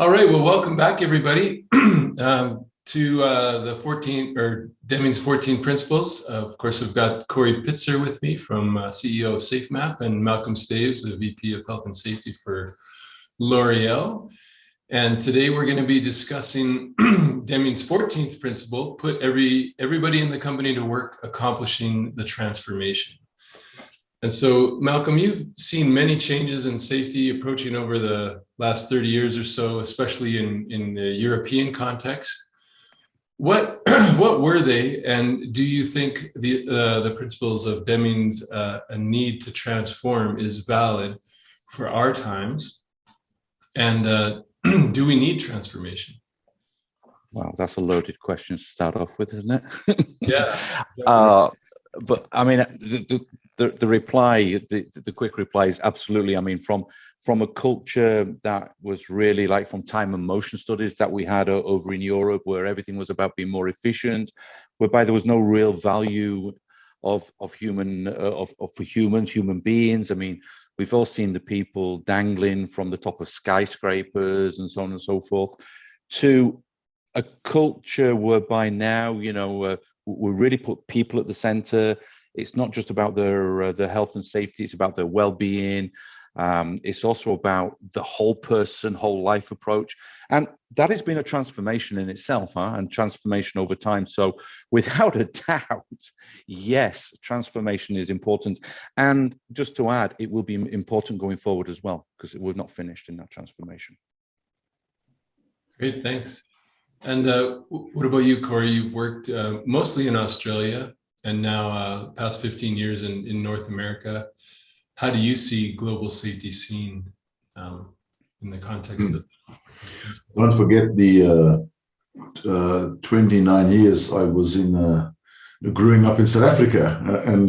All right, well, welcome back, everybody, to the 14 or Deming's 14 principles. Of course, I've got Corrie Pitzer with me from CEO of SafeMap, and Malcolm Staves, the VP of Health and Safety for L'Oreal. And today we're going to be discussing Deming's 14th principle: put everybody in the company to work accomplishing the transformation. And so, Malcolm, you've seen many changes in safety approaching over the last 30 years or so, especially in the European context. What were they, and do you think the principles of Deming's a need to transform is valid for our times? And do we need transformation? Well, that's a loaded question to start off with, isn't it? Yeah. But I mean, the reply, the quick reply is absolutely. I mean, from a culture that was really like from time and motion studies that we had over in Europe, where everything was about being more efficient, whereby there was no real value of human beings. I mean, we've all seen the people dangling from the top of skyscrapers and so on and so forth, to a culture whereby now, you know, we really put people at the center. It's not just about their health and safety, it's about their well-being. It's also about the whole person, whole life approach. And that has been a transformation in itself, and transformation over time. So without a doubt, yes, transformation is important. And just to add, it will be important going forward as well, because we're not finished in that transformation. Great, thanks. And what about you, Corrie? You've worked mostly in Australia and now past 15 years in North America. How do you see global safety scene in the context of? Don't forget the 29 years I was growing up in South Africa, and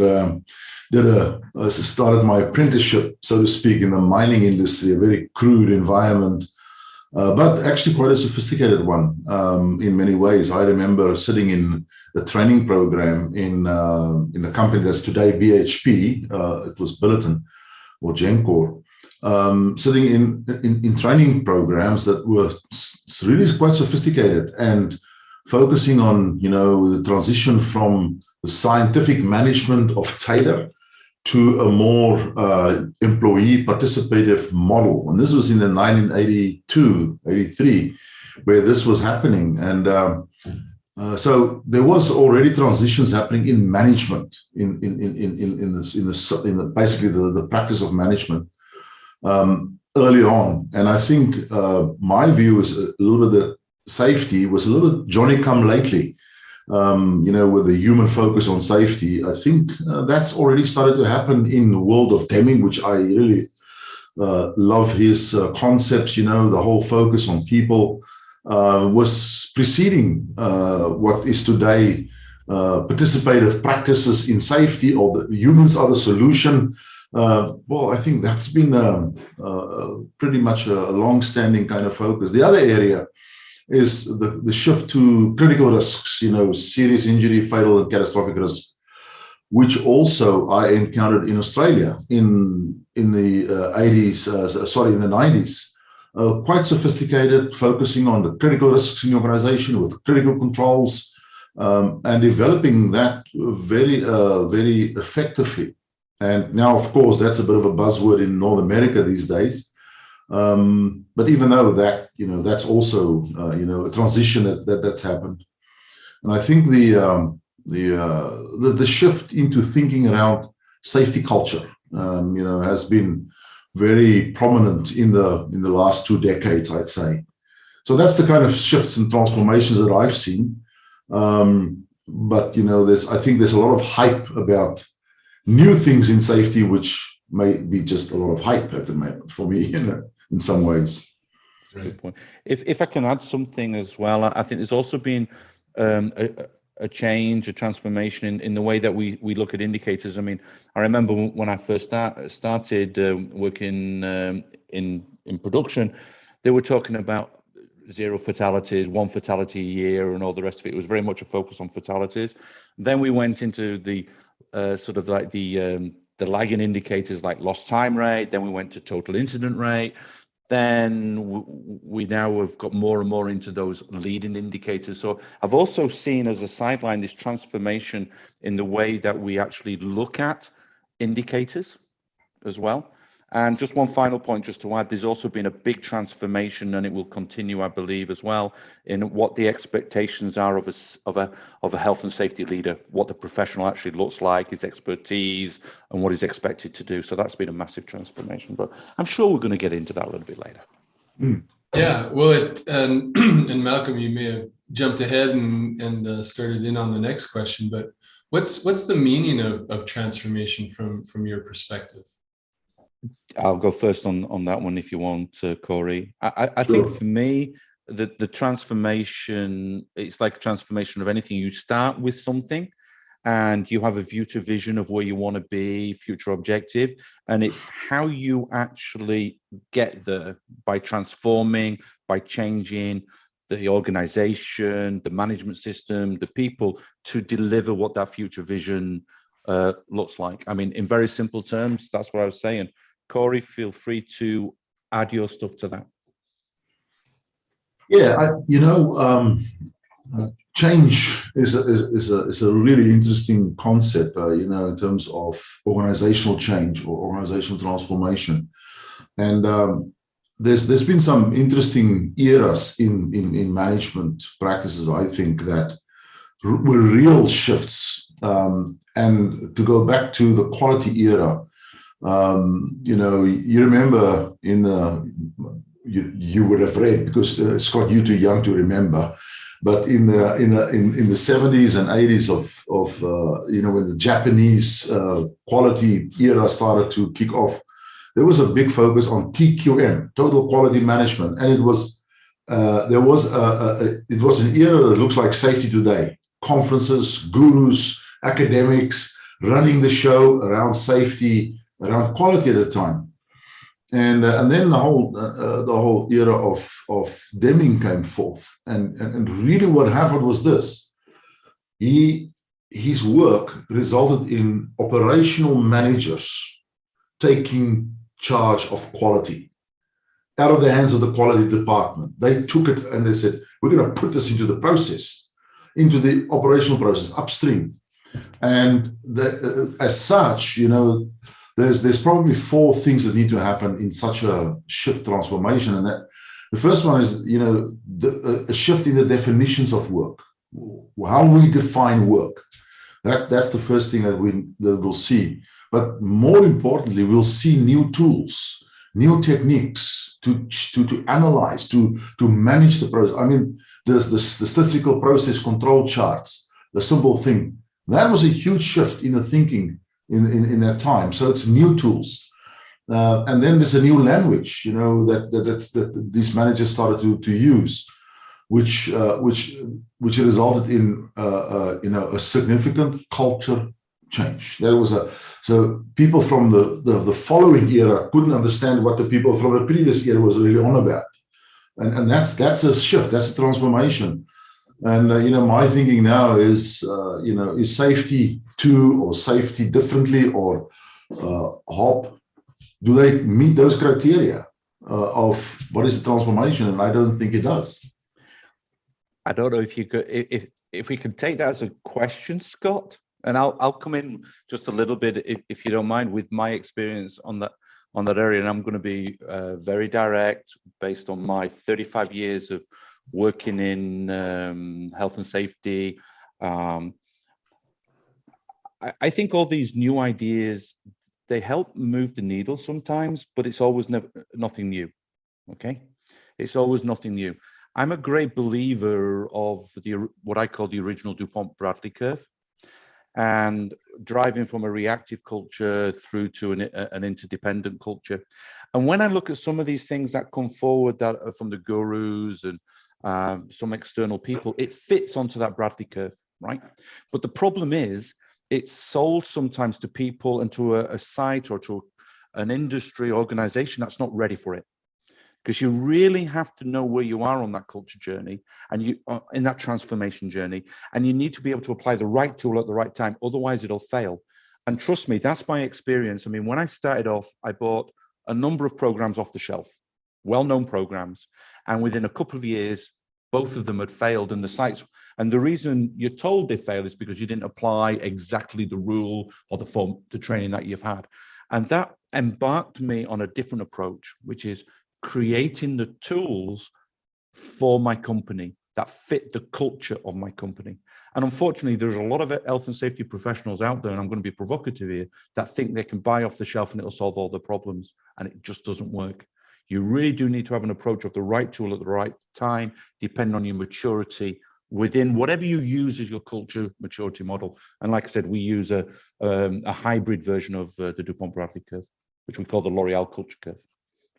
started my apprenticeship, so to speak, in the mining industry, a very crude environment. But actually quite a sophisticated one in many ways. I remember sitting in a training program in the company that's today BHP. It was Billiton or Gencor, sitting in training programs that were really quite sophisticated and focusing on, you know, the transition from the scientific management of Taylor to a more employee participative model. And this was in the 1982, 83, where this was happening. And so there was already transitions happening in management, in basically the practice of management early on. And I think my view is a little bit that safety was a little bit Johnny come lately. You know, with the human focus on safety. I think that's already started to happen in the world of Deming, which I really love his concepts. You know, the whole focus on people was preceding what is today participative practices in safety, or the humans are the solution. Well, I think that's been pretty much a long-standing kind of focus. The other area is the shift to critical risks, you know, serious injury, fatal and catastrophic risks, which also I encountered in Australia in the 90s. Quite sophisticated, focusing on the critical risks in the organization with critical controls, and developing that very effectively. And now, of course, that's a bit of a buzzword in North America these days. But even though that, you know, that's also, you know, a transition that's happened. And I think the shift into thinking around safety culture, you know, has been very prominent in the last 2 decades, I'd say. So that's the kind of shifts and transformations that I've seen. But, you know, I think there's a lot of hype about new things in safety, which may be just a lot of hype at the moment for me, you know, in some ways. Good point. If I can add something as well, I think there's also been a change, a transformation in the way that we look at indicators. I mean, I remember when I first started working in production, they were talking about 0 fatalities, 1 fatality a year, and all the rest of it. It was very much a focus on fatalities. Then we went into the sort of like the lagging indicators like lost time rate. Then we went to total incident rate. then we now have got more and more into those leading indicators. So I've also seen as a sideline this transformation in the way that we actually look at indicators as well. And just one final point just to add, there's also been a big transformation, and it will continue, I believe, as well, in what the expectations are of a health and safety leader, what the professional actually looks like, his expertise, and what he's expected to do. So that's been a massive transformation, but I'm sure we're going to get into that a little bit later. Yeah, well, and Malcolm, you may have jumped ahead and started in on the next question, but what's the meaning of transformation from your perspective? I'll go first on that one if you want, Corey. I Sure. think for me, the transformation, it's like a transformation of anything. You start with something and you have a future vision of where you want to be, future objective, and it's how you actually get there by transforming, by changing the organization, the management system, the people to deliver what that future vision looks like. I mean, in very simple terms, that's what I was saying. Corey, feel free to add your stuff to that. Yeah, change is a really interesting concept, in terms of organizational change or organizational transformation. And there's been some interesting eras in management practices, I think, that were real shifts. And to go back to the quality era, you remember you would have read, because Scott, you're too young to remember, but in the 70s and 80s when the Japanese quality era started to kick off, there was a big focus on TQM, total quality management, and it was an era that looks like safety today. Conferences, gurus, academics running the show around safety, around quality at the time. And then the whole era of Deming came forth, and really what happened was this: his work resulted in operational managers taking charge of quality out of the hands of the quality department. They took it and they said, we're going to put this into the process, into the operational process upstream. And as such, there's probably four things that need to happen in such a shift transformation. And that the first one is, a shift in the definitions of work, how we define work. That's the first thing that we'll see. But more importantly, we'll see new tools, new techniques to analyze, to manage the process. I mean, the statistical process control charts, the simple thing. That was a huge shift in the thinking in that time. So it's new tools. And then there's a new language, that these managers started to use, which resulted in a significant culture change. So people from the following era couldn't understand what the people from the previous era was really on about, and that's a shift, that's a transformation. And my thinking now is is safety 2 or safety differently or HOP, do they meet those criteria of what is the transformation? And I don't think it does. I don't know if you could, if we could take that as a question, Scott, and I'll come in just a little bit, if you don't mind, with my experience on that area. And I'm going to be very direct based on my 35 years of working in health and safety. I think all these new ideas, they help move the needle sometimes, but it's always nothing new. Okay, it's always nothing new. I'm a great believer of what I call the original DuPont-Bradley curve, and driving from a reactive culture through to an interdependent culture. And when I look at some of these things that come forward that are from the gurus and some external people, it fits onto that Bradley curve, right? But the problem is, it's sold sometimes to people and to a site or to an industry organization that's not ready for it. Because you really have to know where you are on that culture journey and you in that transformation journey, and you need to be able to apply the right tool at the right time, otherwise it'll fail. And trust me, that's my experience. I mean, when I started off, I bought a number of programs off the shelf. well-known programs, and within a couple of years, both of them had failed, and the sites, and the reason you're told they failed is because you didn't apply exactly the rule or the form, the training that you've had. And that embarked me on a different approach, which is creating the tools for my company that fit the culture of my company. And unfortunately, there's a lot of health and safety professionals out there, and I'm going to be provocative here, that think they can buy off the shelf and it'll solve all the problems, and it just doesn't work. You really do need to have an approach of the right tool at the right time, depending on your maturity within whatever you use as your culture maturity model. And like I said, we use a hybrid version of the DuPont-Bradley curve, which we call the L'Oreal culture curve.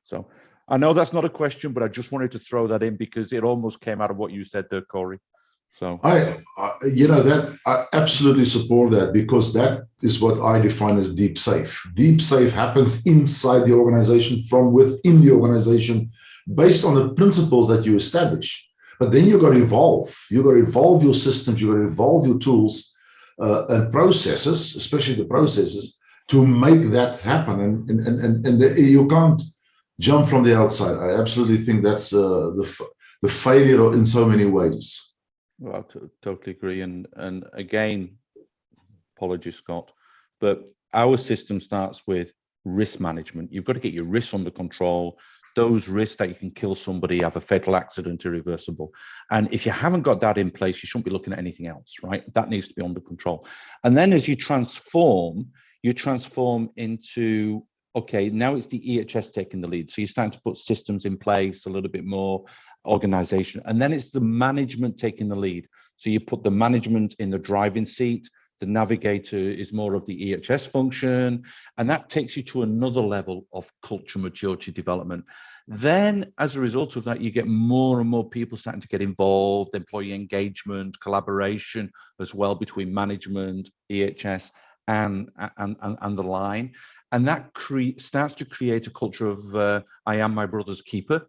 So I know that's not a question, but I just wanted to throw that in because it almost came out of what you said there, Corey. So I absolutely support that, because that is what I define as deep safe. Deep safe happens inside the organization, from within the organization, based on the principles that you establish. But then you've got to evolve. You've got to evolve your systems. You've got to evolve your tools and processes, especially the processes, to make that happen. And you can't jump from the outside. I absolutely think that's the failure in so many ways. Well, I totally agree. And again, apologies, Scott, but our system starts with risk management. You've got to get your risks under control. Those risks that you can kill somebody, have a fatal accident, irreversible. And if you haven't got that in place, you shouldn't be looking at anything else, right? That needs to be under control. And then as you transform into, okay, now it's the EH&S taking the lead. So you're starting to put systems in place, a little bit more organization. And then it's the management taking the lead. So you put the management in the driving seat. The navigator is more of the EH&S function, and that takes you to another level of culture maturity development. Then as a result of that, you get more and more people starting to get involved, employee engagement, collaboration as well between management, EH&S, and the line. And that starts to create a culture of I am my brother's keeper,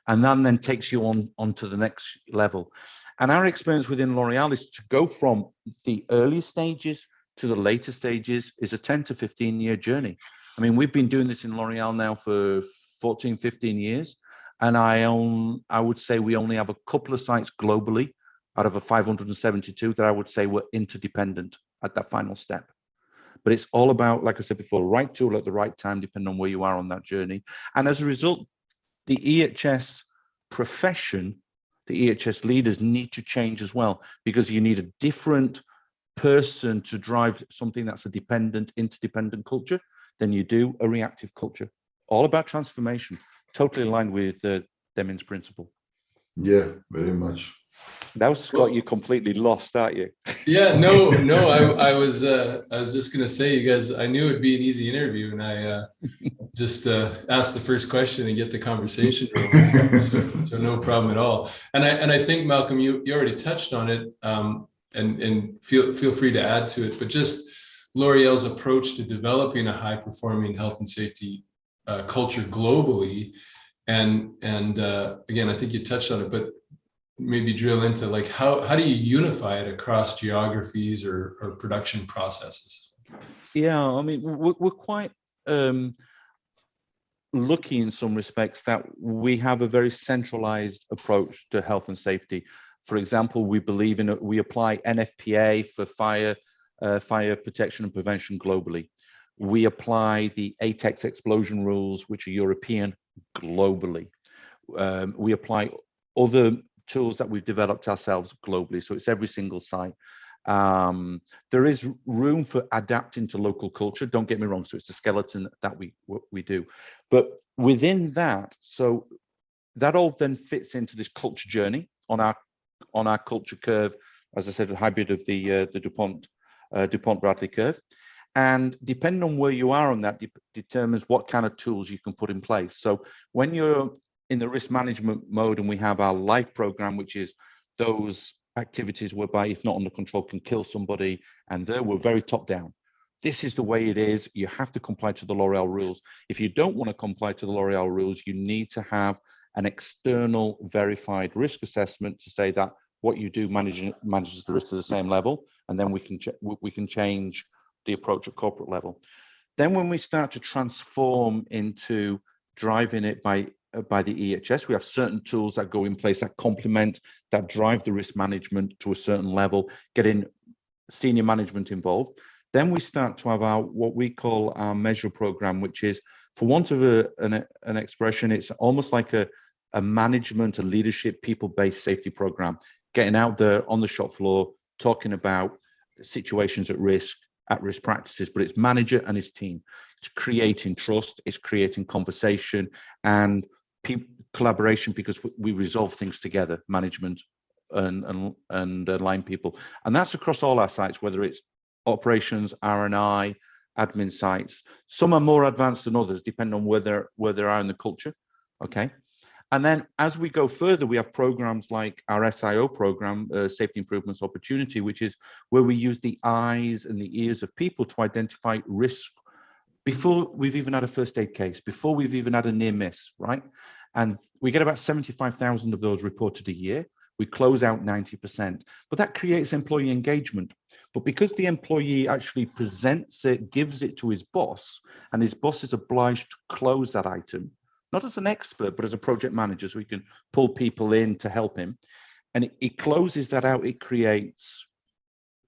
and then takes you on to the next level. And our experience within L'Oreal is to go from the early stages to the later stages is a 10 to 15 year journey. I mean, we've been doing this in L'Oreal now for 14, 15 years. And I would say we only have a couple of sites globally out of a 572 that I would say were interdependent at that final step. But it's all about, like I said before, right tool at the right time, depending on where you are on that journey. And as a result, the EH&S profession, the EH&S leaders need to change as well, because you need a different person to drive something that's a dependent, interdependent culture than you do a reactive culture. All about transformation, totally aligned with Deming's principle. Yeah, very much. Now, Scott, you're completely lost, aren't you? Yeah, no, I was just gonna say, you guys, I knew it'd be an easy interview, and I just ask the first question and get the conversation rolling. So no problem at all. And I think, Malcolm, you already touched on it, and feel free to add to it. But just L'Oreal's approach to developing a high-performing health and safety culture globally, and again, I think you touched on it, but maybe drill into like how do you unify it across geographies or production processes? Yeah, I mean, we're quite lucky in some respects that we have a very centralized approach to health and safety. For example, we believe in we apply NFPA for fire protection and prevention globally. We apply the ATEX explosion rules, which are European, globally. We apply other tools that we've developed ourselves globally, so it's every single site. There is room for adapting to local culture, don't get me wrong, so it's the skeleton that we do. But within that, so that all then fits into this culture journey on our culture curve, as I said, a hybrid of the DuPont-Bradley curve. And depending on where you are on that, determines what kind of tools you can put in place. So when you're in the risk management mode, and we have our life program, which is those activities whereby, if not under control, can kill somebody, and there we're very top down. This is the way it is. You have to comply to the L'Oreal rules. If you don't want to comply to the L'Oreal rules, you need to have an external verified risk assessment to say that what you do manages the risk to the same level, and then we can change the approach at corporate level. Then when we start to transform into driving it by by the EH&S. We have certain tools that go in place that complement, that drive the risk management to a certain level, getting senior management involved. Then we start to have our what we call our measure program, which is, for want of an expression, it's almost like a management, a leadership, people-based safety program, getting out there on the shop floor, talking about situations at risk practices, but it's manager and his team. It's creating trust, it's creating conversation and collaboration, because we resolve things together, management and line people. And that's across all our sites, whether it's operations, R&I, admin sites. Some are more advanced than others, depending on where they are in the culture, okay? And then as we go further, we have programs like our SIO program, Safety Improvements Opportunity, which is where we use the eyes and the ears of people to identify risk before we've even had a first aid case, before we've even had a near miss, right? And we get about 75,000 of those reported a year. We close out 90%, but that creates employee engagement. But because the employee actually presents it, gives it to his boss, and his boss is obliged to close that item, not as an expert, but as a project manager, so he can pull people in to help him. And it closes that out. It creates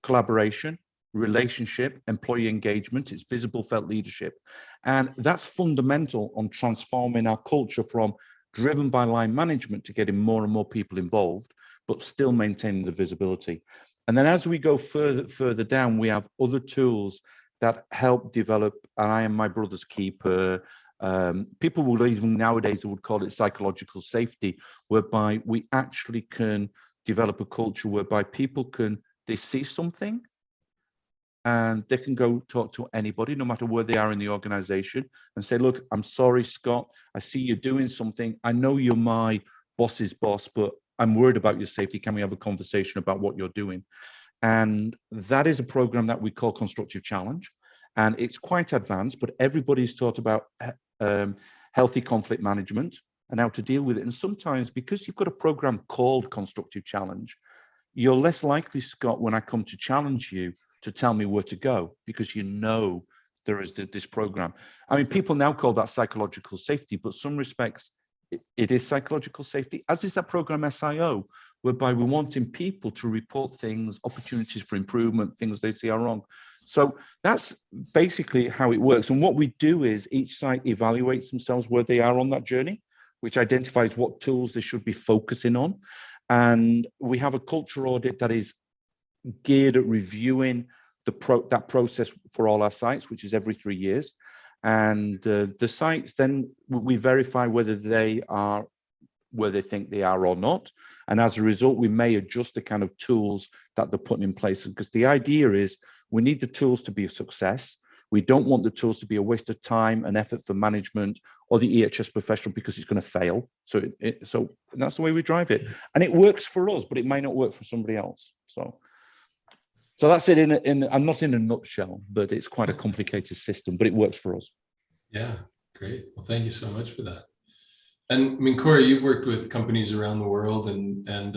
collaboration, relationship, employee engagement. It's visible, felt leadership. And that's fundamental on transforming our culture from driven by line management to getting more and more people involved, but still maintaining the visibility. And then as we go further down, we have other tools that help develop, and I am my brother's keeper. People will even nowadays would call it psychological safety, whereby we actually can develop a culture whereby people they see something and they can go talk to anybody, no matter where they are in the organization, and say, look, I'm sorry, Scott, I see you doing something. I know you're my boss's boss, but I'm worried about your safety. Can we have a conversation about what you're doing? And that is a program that we call Constructive Challenge. And it's quite advanced, but everybody's taught about healthy conflict management and how to deal with it. And sometimes, because you've got a program called Constructive Challenge, you're less likely, Scott, when I come to challenge you, to tell me where to go, because you know there is this program. I mean, people now call that psychological safety, but some respects it is psychological safety, as is that program SIO, whereby we're wanting people to report things, opportunities for improvement, things they see are wrong. So that's basically how it works. And what we do is each site evaluates themselves where they are on that journey, which identifies what tools they should be focusing on. And we have a culture audit that is geared at reviewing that process for all our sites, which is every 3 years. And the sites, then we verify whether they are where they think they are or not. And as a result, we may adjust the kind of tools that they're putting in place, because the idea is we need the tools to be a success. We don't want the tools to be a waste of time and effort for management or the EH&S professional, because it's going to fail. So so that's the way we drive it. And it works for us, but it may not work for somebody else. So that's it I'm not in a nutshell, but it's quite a complicated system, but it works for us. Yeah, great. Well, thank you so much for that. And I mean, Corrie, you've worked with companies around the world, and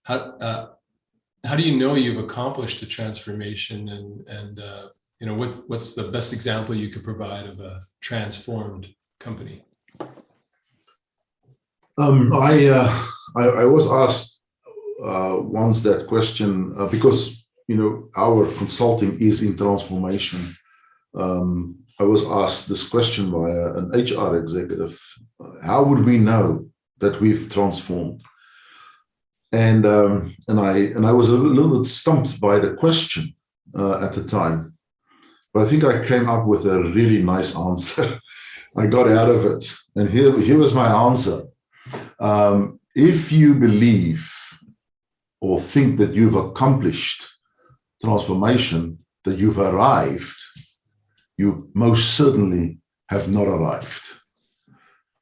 how do you know you've accomplished a transformation, and you know, what's the best example you could provide of a transformed company? I was asked once that question because, you know, our consulting is in transformation. I was asked this question by an HR executive: how would we know that we've transformed? And I was a little bit stumped by the question at the time, but I think I came up with a really nice answer. I got out of it, and here was my answer. If you believe or think that you've accomplished transformation, that you've arrived, you most certainly have not arrived.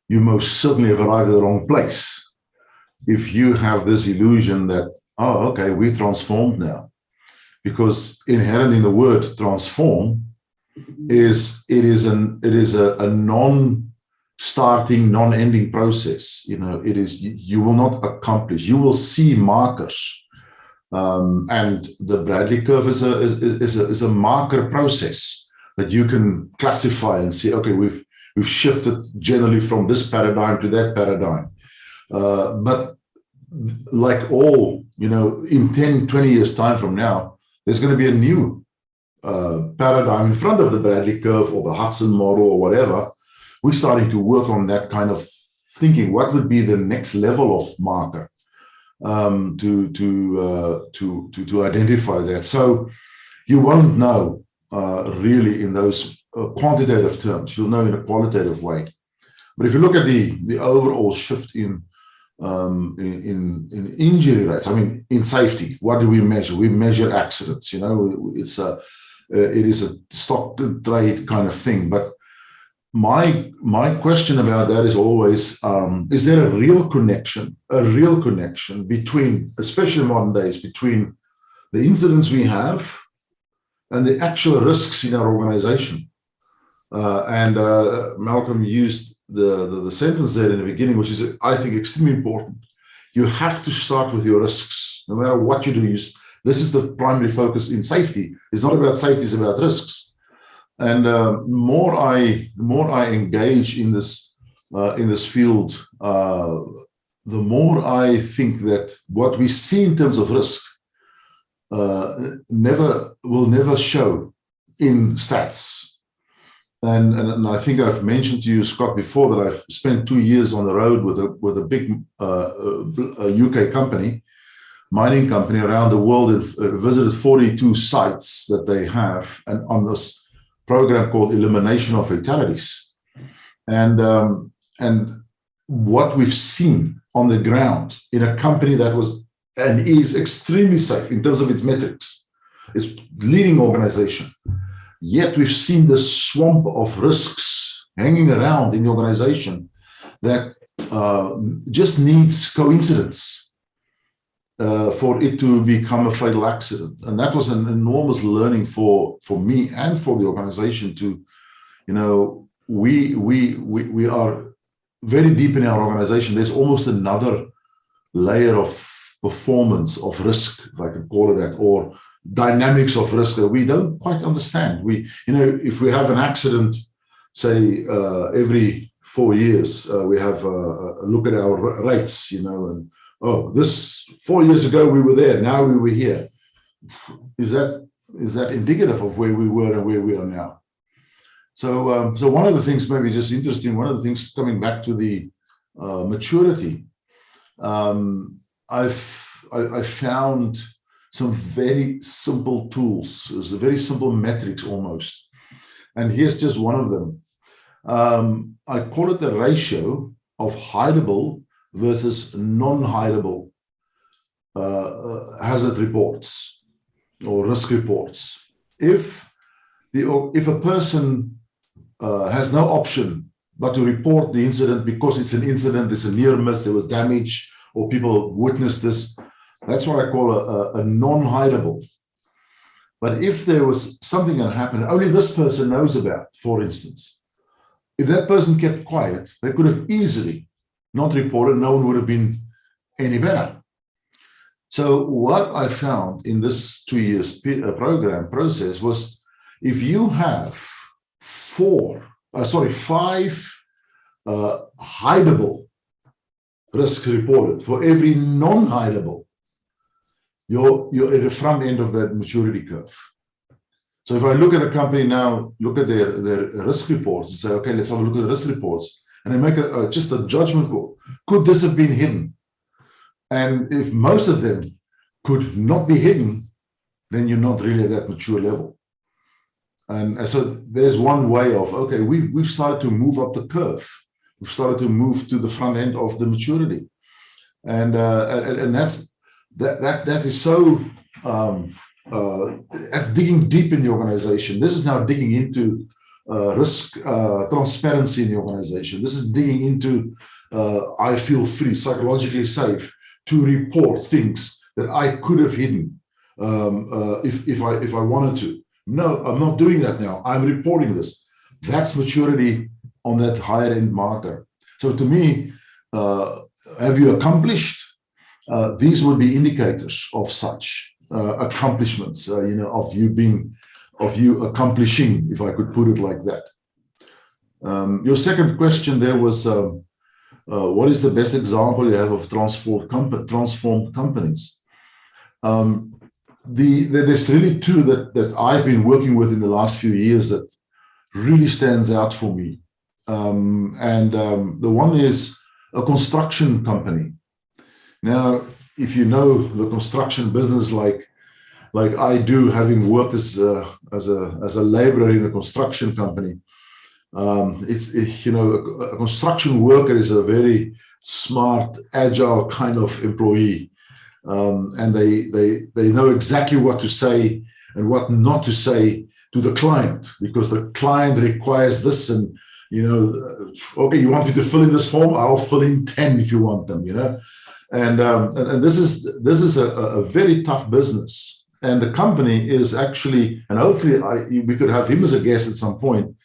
You most certainly have arrived at the wrong place. If you have this illusion that, oh, okay, we transformed now, because inherent in the word transform is a non-starting, non-ending process. You know, it is, you will not accomplish. You will see markers, and the Bradley curve is a marker process that you can classify and see. Okay, we've shifted generally from this paradigm to that paradigm. But like all, in 10, 20 years time from now, there's going to be a new paradigm in front of the Bradley curve or the Hudson model or whatever. We're starting to work on that kind of thinking. What would be the next level of marker to identify that? So you won't know really in those quantitative terms. You'll know in a qualitative way. But if you look at the overall shift in injury rates, I mean, in safety, what do we measure? We measure accidents. It is a stock trade kind of thing. But my question about that is always, is there a real connection between, especially in modern days, between the incidents we have and the actual risks in our organization? And Malcolm used the sentence there in the beginning, which is, I think, extremely important. You have to start with your risks, no matter what you do. This is the primary focus in safety. It's not about safety; it's about risks. And the more I engage in this field, the more I think that what we see in terms of risk will never show in stats. And I think I've mentioned to you, Scott, before that I've spent 2 years on the road with a big UK company, mining company around the world, and visited 42 sites that they have, and on this program called Elimination of Fatalities. And what we've seen on the ground in a company that was and is extremely safe in terms of its metrics, it's leading organization. Yet we've seen the swamp of risks hanging around in the organization that just needs coincidence for it to become a fatal accident. And that was an enormous learning for me and for the organization to, we are very deep in our organization. There's almost another layer of performance of risk, if I can call it that, or dynamics of risk that we don't quite understand. If we have an accident, say every 4 years, we have a look at our rates, and this 4 years ago we were there, now we were here. Is that indicative of where we were and where we are now? So one of the things, maybe just interesting, one of the things coming back to the maturity, I found some very simple tools. It's a very simple metrics almost. And here's just one of them. I call it the ratio of hideable versus non-hideable hazard reports or risk reports. If a person has no option but to report the incident because it's an incident, it's a near miss, there was damage, or people witnessed this, that's what I call a non-hideable. But if there was something that happened, only this person knows about, for instance, if that person kept quiet, they could have easily not reported, no one would have been any better. So what I found in this 2 years program process was, if you have 5 hideable risks reported for every non-hideable, you're at the front end of that maturity curve. So if I look at a company now, look at their risk reports and say, okay, let's have a look at the risk reports, and I make just a judgment call. Could this have been hidden? And if most of them could not be hidden, then you're not really at that mature level. And so there's one way of, okay, we've started to move up the curve. We've started to move to the front end of the maturity. And that is so, that's digging deep in the organization. This is now digging into risk transparency in the organization. This is digging into I feel free, psychologically safe to report things that I could have hidden if I wanted to. No, I'm not doing that now. I'm reporting this. That's maturity on that higher end marker. So to me, have you accomplished? These would be indicators of such accomplishments, of you accomplishing, if I could put it like that. Your second question there was, what is the best example you have of transformed companies? There's really two that I've been working with in the last few years that really stands out for me. The one is a construction company. Now, if you know the construction business like I do, having worked as a laborer in a construction company, you know, a construction worker is a very smart, agile kind of employee, and they know exactly what to say and what not to say to the client, because the client requires this, and you know, okay, you want me to fill in this form? I'll fill in 10 if you want them, you know. And this is a very tough business, and the company is actually, and hopefully we could have him as a guest at some point,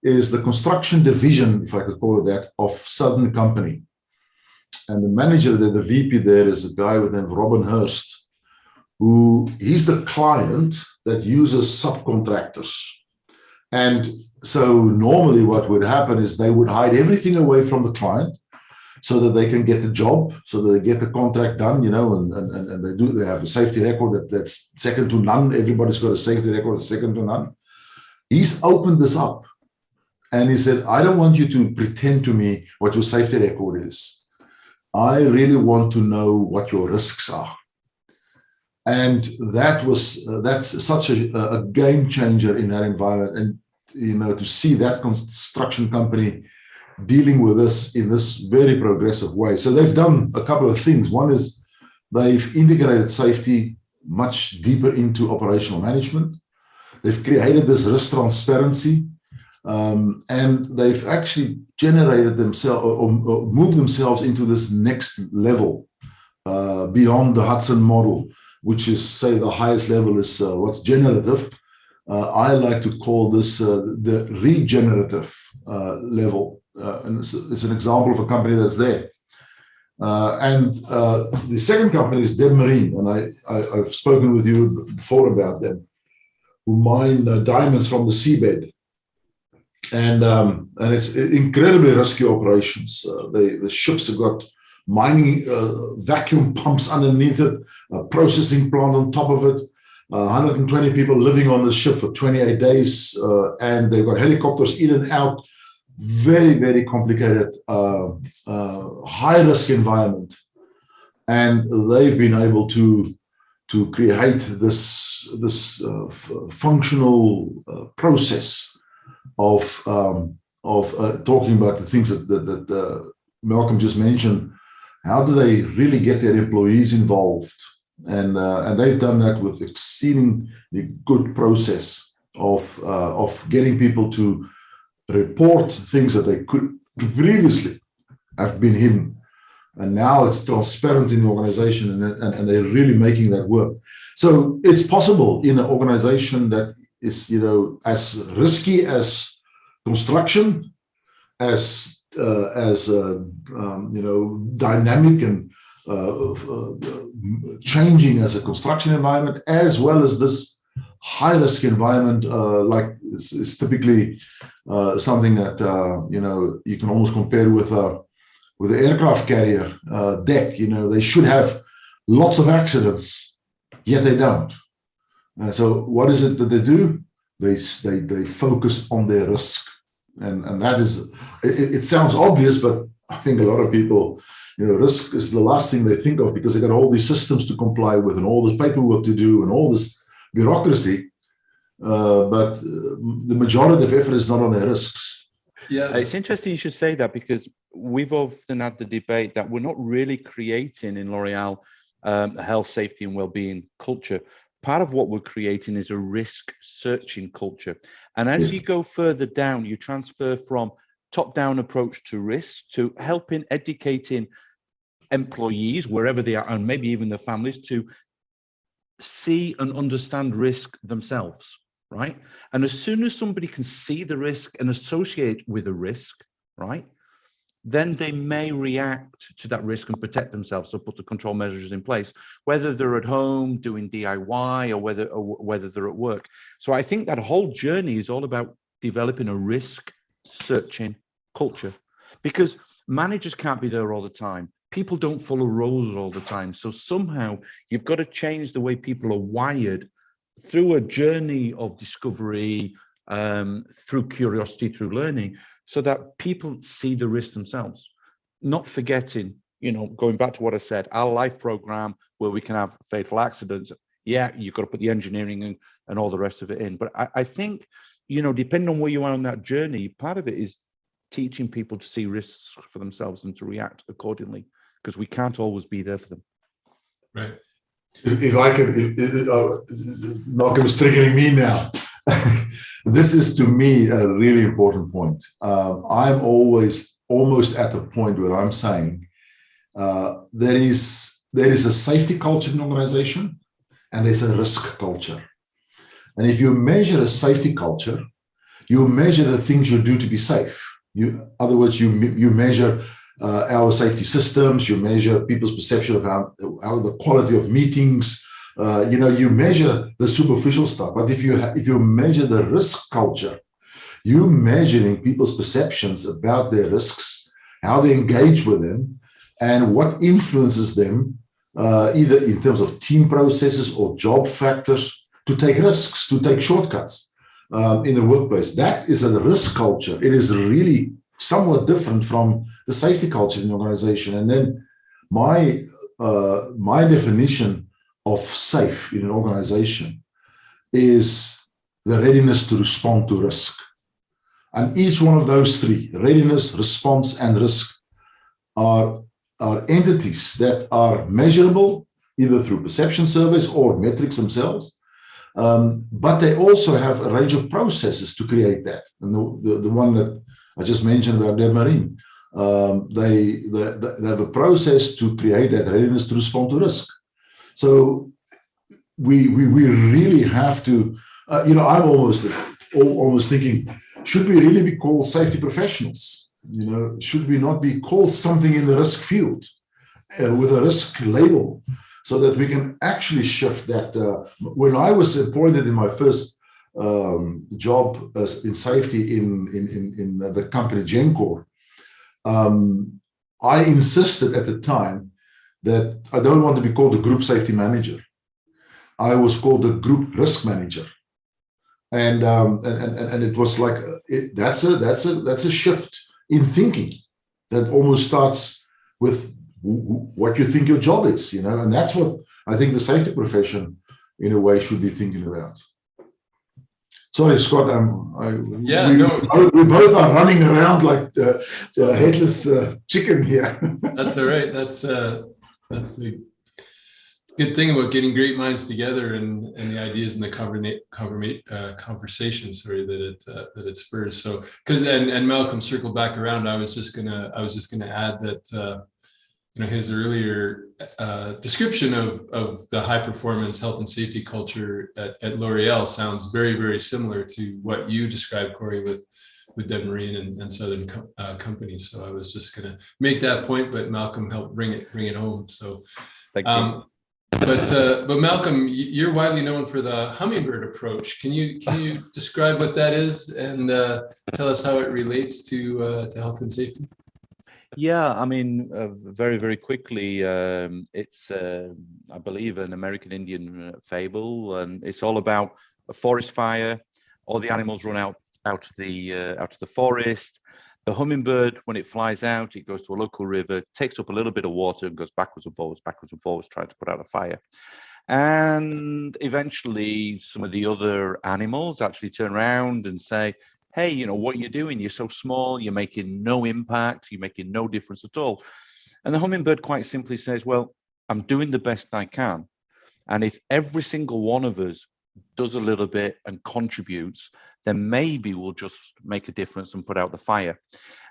is the construction division, if I could call it that, of Southern Company. And the manager there, the VP there, is a guy with the name of Robin Hurst, who he's the client that uses subcontractors. And so normally what would happen is they would hide everything away from the client so that they can get the job, so that they get the contract done, you know, and they have a safety record that's second to none. Everybody's got a safety record that's second to none. He's opened this up and he said, I don't want you to pretend to me what your safety record is. I really want to know what your risks are. And that's such a game changer in that environment. And, you know, to see that construction company dealing with this in this very progressive way. So they've done a couple of things. One is they've integrated safety much deeper into operational management. They've created this risk transparency, and they've actually generated themselves or moved themselves into this next level beyond the Hudson model, which is, say, the highest level is what's generative. I like to call this the regenerative level. And it's an example of a company that's there. The second company is Deming, and I've spoken with you before about them, who mine diamonds from the seabed. And it's incredibly risky operations. The ships have got mining vacuum pumps underneath it, a processing plant on top of it, 120 people living on the ship for 28 days, and they've got helicopters in and out. Very, very complicated, high-risk environment, and they've been able to create this functional process of talking about the things that Malcolm just mentioned. How do they really get their employees involved? And they've done that with exceedingly good process of getting people to report things that they could previously have been hidden, and now it's transparent in the organization, and they're really making that work. So it's possible in an organization that is, you know, as risky as construction, as you know, dynamic and changing as a construction environment, as well as this high-risk environment, like is typically something that you know, you can almost compare with the aircraft carrier deck. You know, they should have lots of accidents, yet they don't. So what is it that they do? They focus on their risk, and that is. It sounds obvious, but I think a lot of people, you know, risk is the last thing they think of, because they got all these systems to comply with and all this paperwork to do and all this bureaucracy, but the majority of effort is not on their risks. Yeah, it's interesting you should say that, because we've often had the debate that we're not really creating in L'Oréal a health, safety, and well-being culture. Part of what we're creating is a risk-searching culture, and as you go further down, you transfer from top-down approach to risk to helping educating employees wherever they are, and maybe even their families, to see and understand risk themselves, right? And as soon as somebody can see the risk and associate with a risk, right, then they may react to that risk and protect themselves, so put the control measures in place, whether they're at home doing DIY or whether they're at work. So I think that whole journey is all about developing a risk searching culture, because managers can't be there all the time. People don't follow roles all the time. So somehow you've got to change the way people are wired through a journey of discovery, through curiosity, through learning, so that people see the risk themselves. Not forgetting, you know, going back to what I said, our life program where we can have fatal accidents. Yeah, you've got to put the engineering and all the rest of it in. But I think, you know, depending on where you are on that journey, part of it is teaching people to see risks for themselves and to react accordingly, because we can't always be there for them. Right. If I can, Malcolm is triggering me now. This is to me a really important point. I'm always almost at the point where I'm saying there is a safety culture in an organization and there's a risk culture. And if you measure a safety culture, you measure the things you do to be safe. In other words, you measure our safety systems, you measure people's perception of how the quality of meetings, you know, you measure the superficial stuff. But if you measure the risk culture, you're measuring people's perceptions about their risks, how they engage with them, and what influences them, either in terms of team processes or job factors, to take risks, to take shortcuts in the workplace. That is a risk culture. It is really somewhat different from the safety culture in the organization. And then my definition of safe in an organization is the readiness to respond to risk. And each one of those three, readiness, response, and risk, are entities that are measurable either through perception surveys or metrics themselves. But they also have a range of processes to create that. And the one that I just mentioned about Deming, they have a process to create that readiness to respond to risk. So we really have to, you know, I'm almost thinking, should we really be called safety professionals? You know, should we not be called something in the risk field with a risk label, so that we can actually shift that? When I was appointed in my first job in safety in the company Gencor, I insisted at the time that I don't want to be called a group safety manager. I was called a group risk manager, and it was like that's a shift in thinking that almost starts with what you think your job is, you know, and that's what I think the safety profession, in a way, should be thinking about. Sorry, Scott. We both are running around like the headless chicken here. That's all right. That's the good thing about getting great minds together and the ideas in the conversation. Sorry, that it spurs. So and Malcolm, circle back around. I was just gonna add that you know, his earlier description of the high performance health and safety culture at L'Oreal sounds very, very similar to what you described, Corey, with Deming and Southern companies. So I was just going to make that point, but Malcolm helped bring it home. So, thank you. But Malcolm, you're widely known for the Hummingbird approach. Can you describe what that is and tell us how it relates to health and safety? Yeah, I mean, very, very quickly, it's, I believe, an American Indian fable, and it's all about a forest fire. All the animals run out to the forest. The hummingbird, when it flies out, it goes to a local river, takes up a little bit of water, and goes backwards and forwards, trying to put out a fire. And eventually, some of the other animals actually turn around and say, hey, you know, what are you doing? You're so small, you're making no impact, you're making no difference at all. And the hummingbird quite simply says, well, I'm doing the best I can. And if every single one of us does a little bit and contributes, then maybe we'll just make a difference and put out the fire.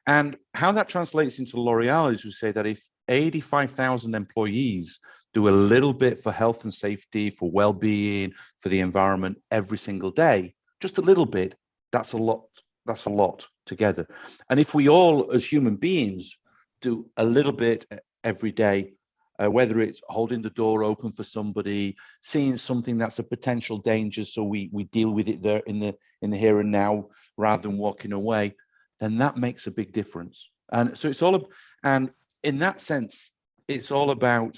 And how that translates into L'Oreal is we say that if 85,000 employees do a little bit for health and safety, for well-being, for the environment every single day, just a little bit, that's a lot together. And if we all as human beings do a little bit every day, whether it's holding the door open for somebody, seeing something that's a potential danger, so we deal with it there in the here and now rather than walking away, then that makes a big difference. And so and in that sense, it's all about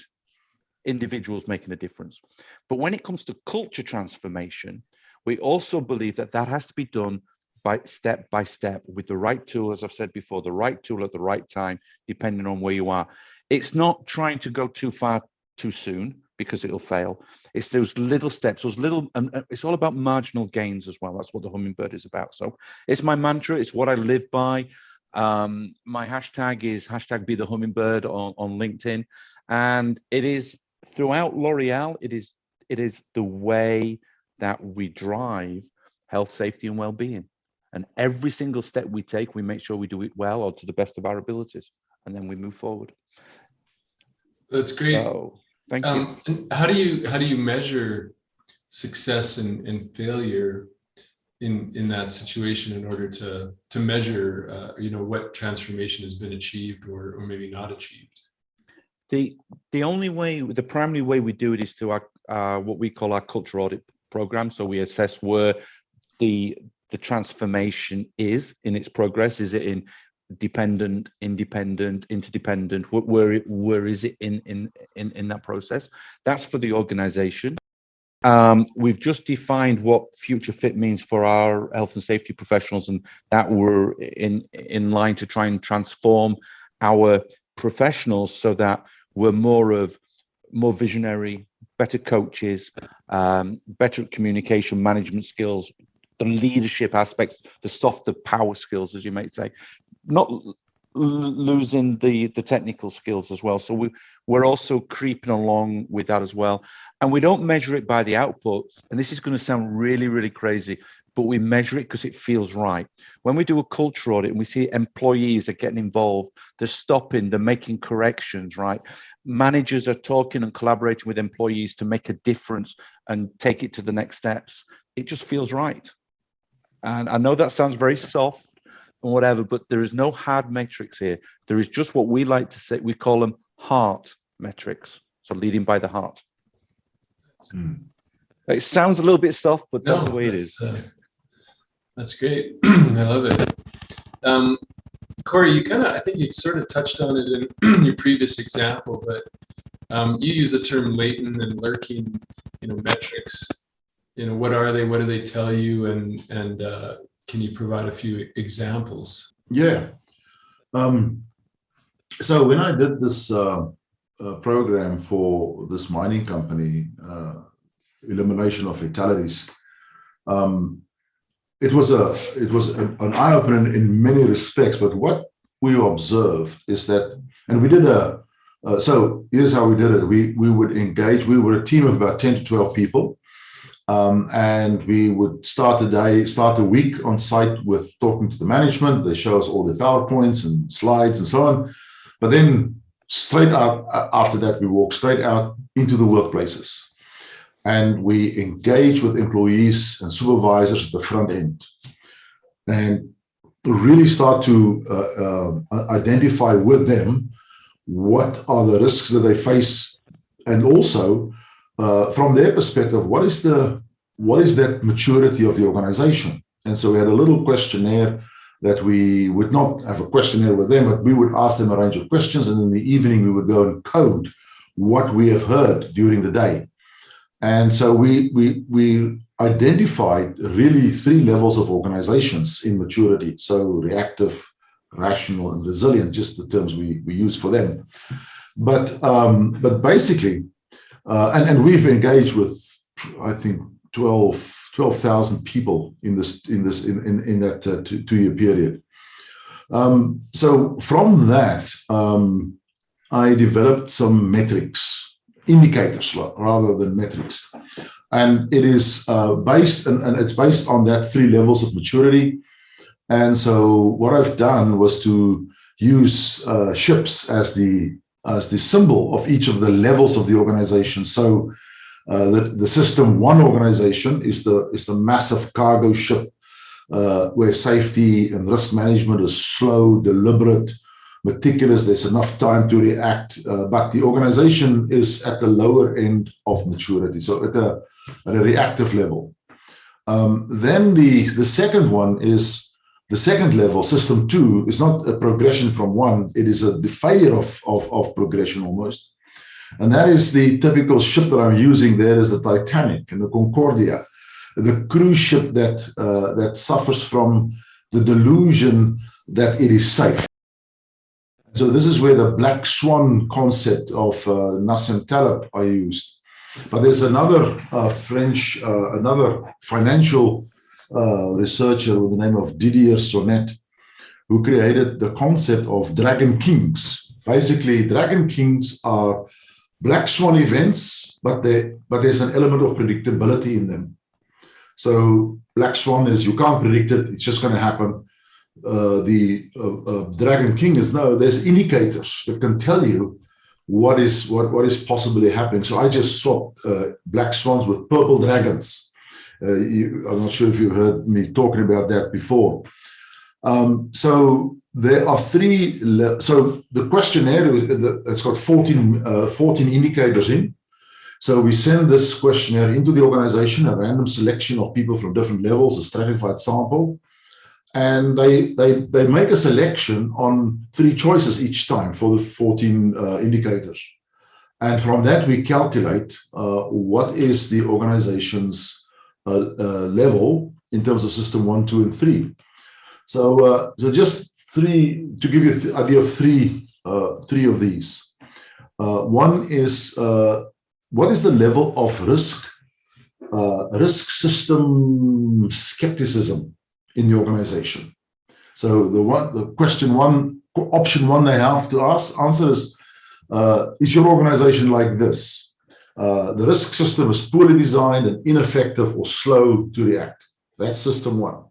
individuals making a difference. But when it comes to culture transformation, we also believe that that has to be done by step with the right tool, as I've said before, the right tool at the right time, depending on where you are. It's not trying to go too far too soon, because it'll fail. It's those little steps, and it's all about marginal gains as well. That's what the Hummingbird is about. So it's my mantra. It's what I live by. My hashtag is #BeTheHummingbird on LinkedIn, and it is throughout L'Oreal. It is the way that we drive health, safety, and well-being. And every single step we take, we make sure we do it well or to the best of our abilities, and then we move forward. That's great. So, thank you. How do you measure success and failure in that situation in order to measure what transformation has been achieved or maybe not achieved? The primary way we do it is through our what we call our culture audit program. So we assess where the transformation is in its progress. Is it in dependent, independent, interdependent? Where is it in that process? That's for the organization. We've just defined what future fit means for our health and safety professionals, and that we're in line to try and transform our professionals so that we're more visionary, better coaches, better communication management skills, the leadership aspects, the softer power skills, as you might say, not losing the technical skills as well. So we're also creeping along with that as well. And we don't measure it by the outputs. And this is going to sound really, really crazy, but we measure it because it feels right. When we do a culture audit and we see employees are getting involved, they're stopping, they're making corrections, right? Managers are talking and collaborating with employees to make a difference and take it to the next steps. It just feels right. And I know that sounds very soft and whatever, but there is no hard metrics here. There is just what we like to say, we call them heart metrics. So leading by the heart. It sounds a little bit soft, but that's the way it is. That's great. I love it. Corrie, I think you sort of touched on it in your previous example, but you use the term latent and lurking, metrics. What are they? What do they tell you? And can you provide a few examples? Yeah. So when I did this program for this mining company, Elimination of Fatalities, it was an eye-opener in many respects. But what we observed is that, and we did so here's how we did it. We would engage. We were a team of about 10 to 12 people. And we would start a week on site with talking to the management. They show us all the PowerPoints and slides and so on. But then straight out after that, we walk straight out into the workplaces. And we engage with employees and supervisors at the front end. And really start to identify with them what are the risks that they face, and also from their perspective, what is that maturity of the organization? And so we had a little questionnaire that we would not have a questionnaire with them, but we would ask them a range of questions, and in the evening we would go and code what we have heard during the day. And so we identified really 3 levels of organizations in maturity. So reactive, rational, and resilient, just the terms we use for them. But basically, and we've engaged with, I think, 12,000 people in that 2-year period. So from that, I developed some metrics, indicators rather than metrics, and it is based on that 3 levels of maturity. And so what I've done was to use ships as the symbol of each of the levels of the organization. So the system 1 organization is the massive cargo ship where safety and risk management is slow, deliberate, meticulous. There's enough time to react, but the organization is at the lower end of maturity, so at a reactive level. Then the second one is the second level, system 2, is not a progression from 1, it is the failure of progression almost. And that is the typical ship that I'm using there is the Titanic and the Concordia, the cruise ship that suffers from the delusion that it is safe. So this is where the black swan concept of Nassim Taleb are used. But there's another another financial researcher with the name of Didier Sonnet, who created the concept of dragon kings. Basically, dragon kings are black swan events, but there's an element of predictability in them. So black swan is, you can't predict it, it's just going to happen. The Dragon King is, no, there's indicators that can tell you what is possibly happening. So I just swapped black swans with purple dragons. I'm not sure if you heard me talking about that before. So there are 3, so the questionnaire, it's got 14 indicators in. So we send this questionnaire into the organization, a random selection of people from different levels, a stratified sample. And they make a selection on 3 choices each time for the 14 indicators. And from that, we calculate what is the organization's level in terms of system 1, 2, and 3. So, so just 3, to give you the idea of 3 of these. One is, what is the level of risk system skepticism in the organization? So the question 1, option 1 they have to answer is your organization like this? The risk system is poorly designed and ineffective or slow to react. That's system 1.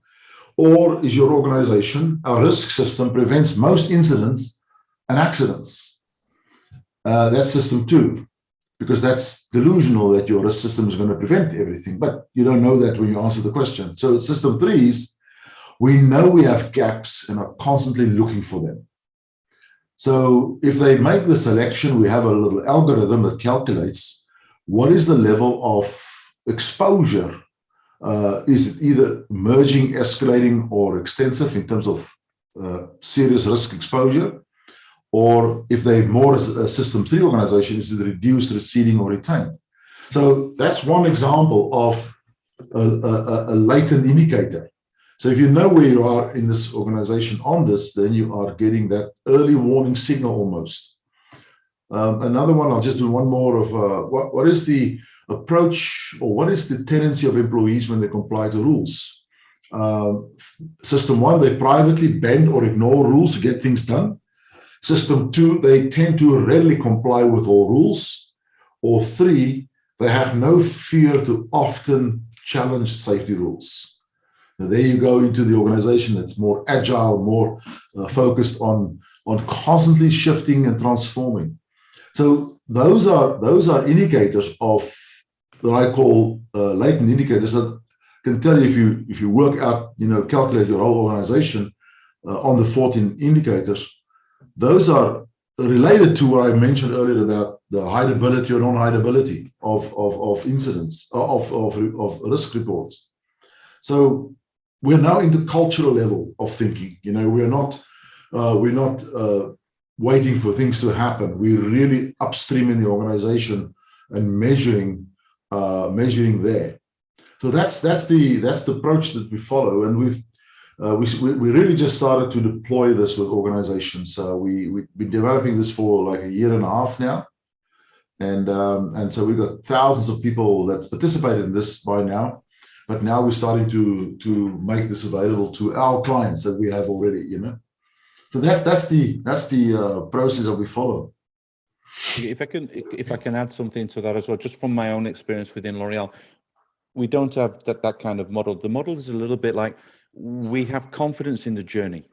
Or is your organization, our risk system prevents most incidents and accidents? That's system 2. Because that's delusional that your risk system is going to prevent everything, but you don't know that when you answer the question. So system 3 is, we know we have gaps and are constantly looking for them. So if they make the selection, we have a little algorithm that calculates what is the level of exposure. Is it either emerging, escalating, or extensive in terms of serious risk exposure? Or if they're more a system 3 organization, is it reduced, receding, or retained? So that's one example of a latent indicator. So if you know where you are in this organization on this, then you are getting that early warning signal almost. Another one, I'll just do one more of what is the approach, or what is the tendency of employees when they comply to rules? System 1, they privately bend or ignore rules to get things done. System 2, they tend to readily comply with all rules. Or 3, they have no fear to often challenge safety rules. Now there you go into the organization that's more agile, more focused on constantly shifting and transforming. So those are indicators of that I call latent indicators that can tell you if you work out, calculate your whole organization on the 14 indicators. Those are related to what I mentioned earlier about the hideability or non-hideability of incidents, of risk reports. So we're now in the cultural level of thinking. We're not waiting for things to happen. We're really upstream in the organization and measuring there. So that's the approach that we follow, and we really just started to deploy this with organizations. We've been developing this for like 1.5 years now, and so we've got thousands of people that participate in this by now. But now we're starting to make this available to our clients that we have already. So that's the process that we follow. If I can add something to that as well, just from my own experience within L'Oréal, we don't have that kind of model. The model is a little bit like, we have confidence in the journey.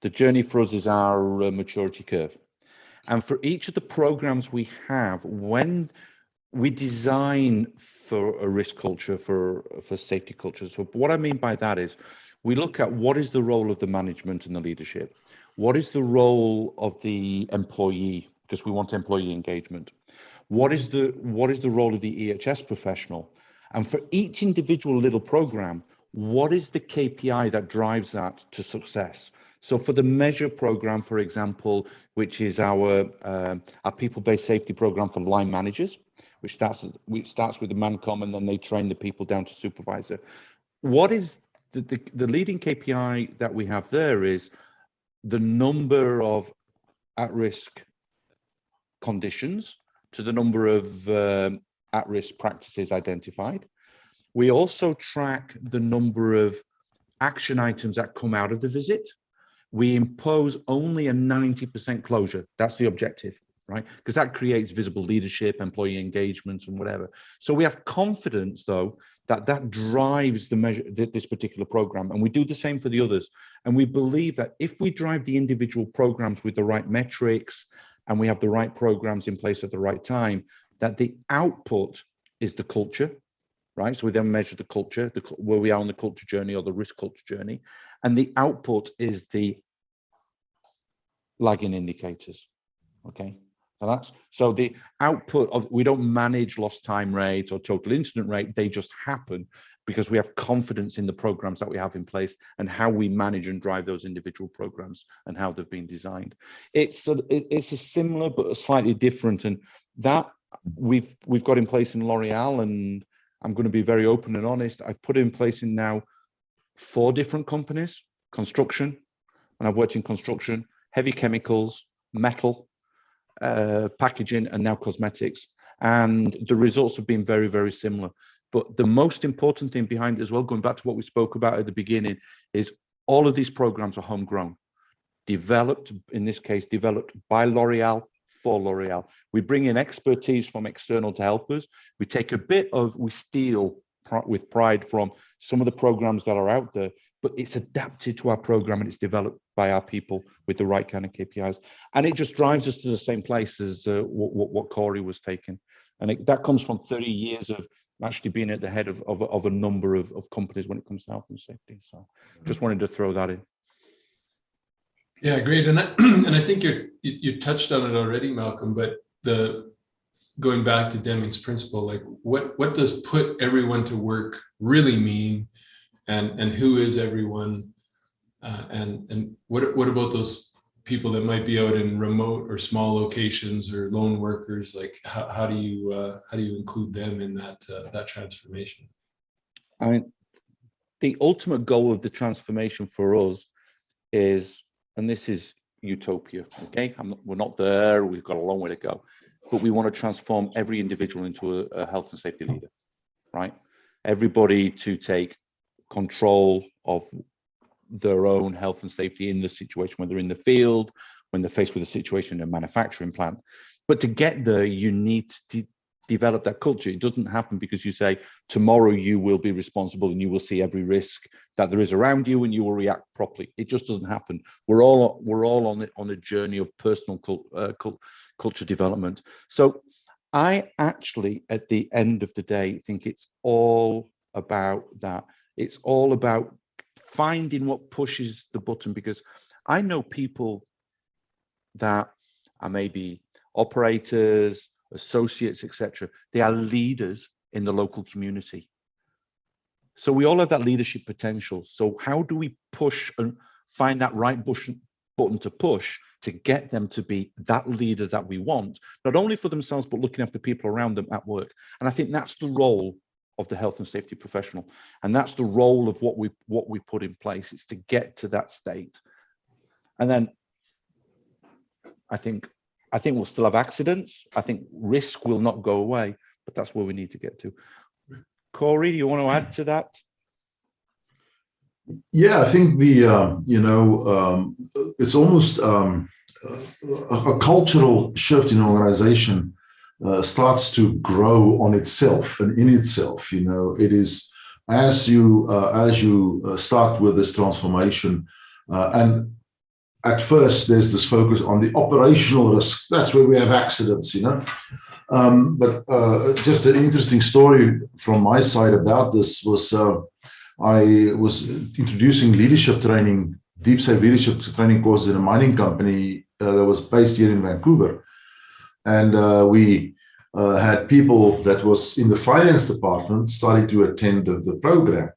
The journey for us is our maturity curve. And for each of the programs we have, when we design for a risk culture, for safety culture. So what I mean by that is, we look at what is the role of the management and the leadership? What is the role of the employee? Because we want employee engagement. What is the role of the EH&S professional? And for each individual little program, what is the KPI that drives that to success? So for the measure program, for example, which is our people-based safety program for line managers, which starts with the ManCom, and then they train the people down to supervisor. What is the leading KPI that we have there is the number of at-risk conditions to the number of at-risk practices identified. We also track the number of action items that come out of the visit. We impose only a 90% closure. That's the objective, right? Because that creates visible leadership, employee engagement, and whatever. So we have confidence, though, that drives the measure, this particular program, and we do the same for the others. And we believe that if we drive the individual programs with the right metrics, and we have the right programs in place at the right time, that the output is the culture, right? So we then measure the culture, where we are on the culture journey or the risk culture journey, and the output is the lagging indicators, okay? So the output of, we don't manage lost time rate or total incident rate, they just happen because we have confidence in the programs that we have in place and how we manage and drive those individual programs and how they've been designed. It's a similar but a slightly different, and that we've got in place in L'Oreal, and I'm going to be very open and honest. I've put it in place in now 4 different companies: construction, and I've worked in construction, heavy chemicals, metal, packaging, and now cosmetics. And the results have been very, very similar. But the most important thing behind it as well, going back to what we spoke about at the beginning, is all of these programs are homegrown, developed, in this case, developed by L'Oreal for L'Oreal. We bring in expertise from external to help us. We take a bit of, we steal with pride from some of the programs that are out there, but it's adapted to our program and it's developed by our people with the right kind of KPIs. And it just drives us to the same place as what Corrie was taking. And that comes from 30 years of actually being at the head of a number of companies when it comes to health and safety. So just wanted to throw that in. Yeah, great. And I think you touched on it already, Malcolm, but going back to Deming's principle, like what does put everyone to work really mean? And who is everyone? And what about those people that might be out in remote or small locations or lone workers? Like how do you include them in that transformation? I mean, the ultimate goal of the transformation for us is, and this is utopia, okay? We're not there, we've got a long way to go, but we want to transform every individual into a health and safety leader, right? Everybody to take control of their own health and safety in the situation, when they're in the field, when they're faced with a situation in a manufacturing plant. But to get there, you need to develop that culture. It doesn't happen because you say, tomorrow you will be responsible and you will see every risk that there is around you and you will react properly. It just doesn't happen. We're all on a journey of personal culture development. So I actually, at the end of the day, think it's all about that. It's all about finding what pushes the button, because I know people that are maybe operators, associates, etc. They are leaders in the local community. So we all have that leadership potential. So how do we push and find that right button to push to get them to be that leader that we want, not only for themselves, but looking after people around them at work? And I think that's the role of the health and safety professional. And that's the role of what we put in place. It's to get to that state. And then I think we'll still have accidents. I think risk will not go away, but that's where we need to get to. Corrie, do you want to add to that? Yeah, I think it's almost a cultural shift in an organization starts to grow on itself and in itself. It is as you start with this transformation, and at first there's this focus on the operational risk. That's where we have accidents, but just an interesting story from my side about this was I was introducing leadership training, deep safe leadership training courses in a mining company that was based here in Vancouver. And we had people that was in the finance department starting to attend the program.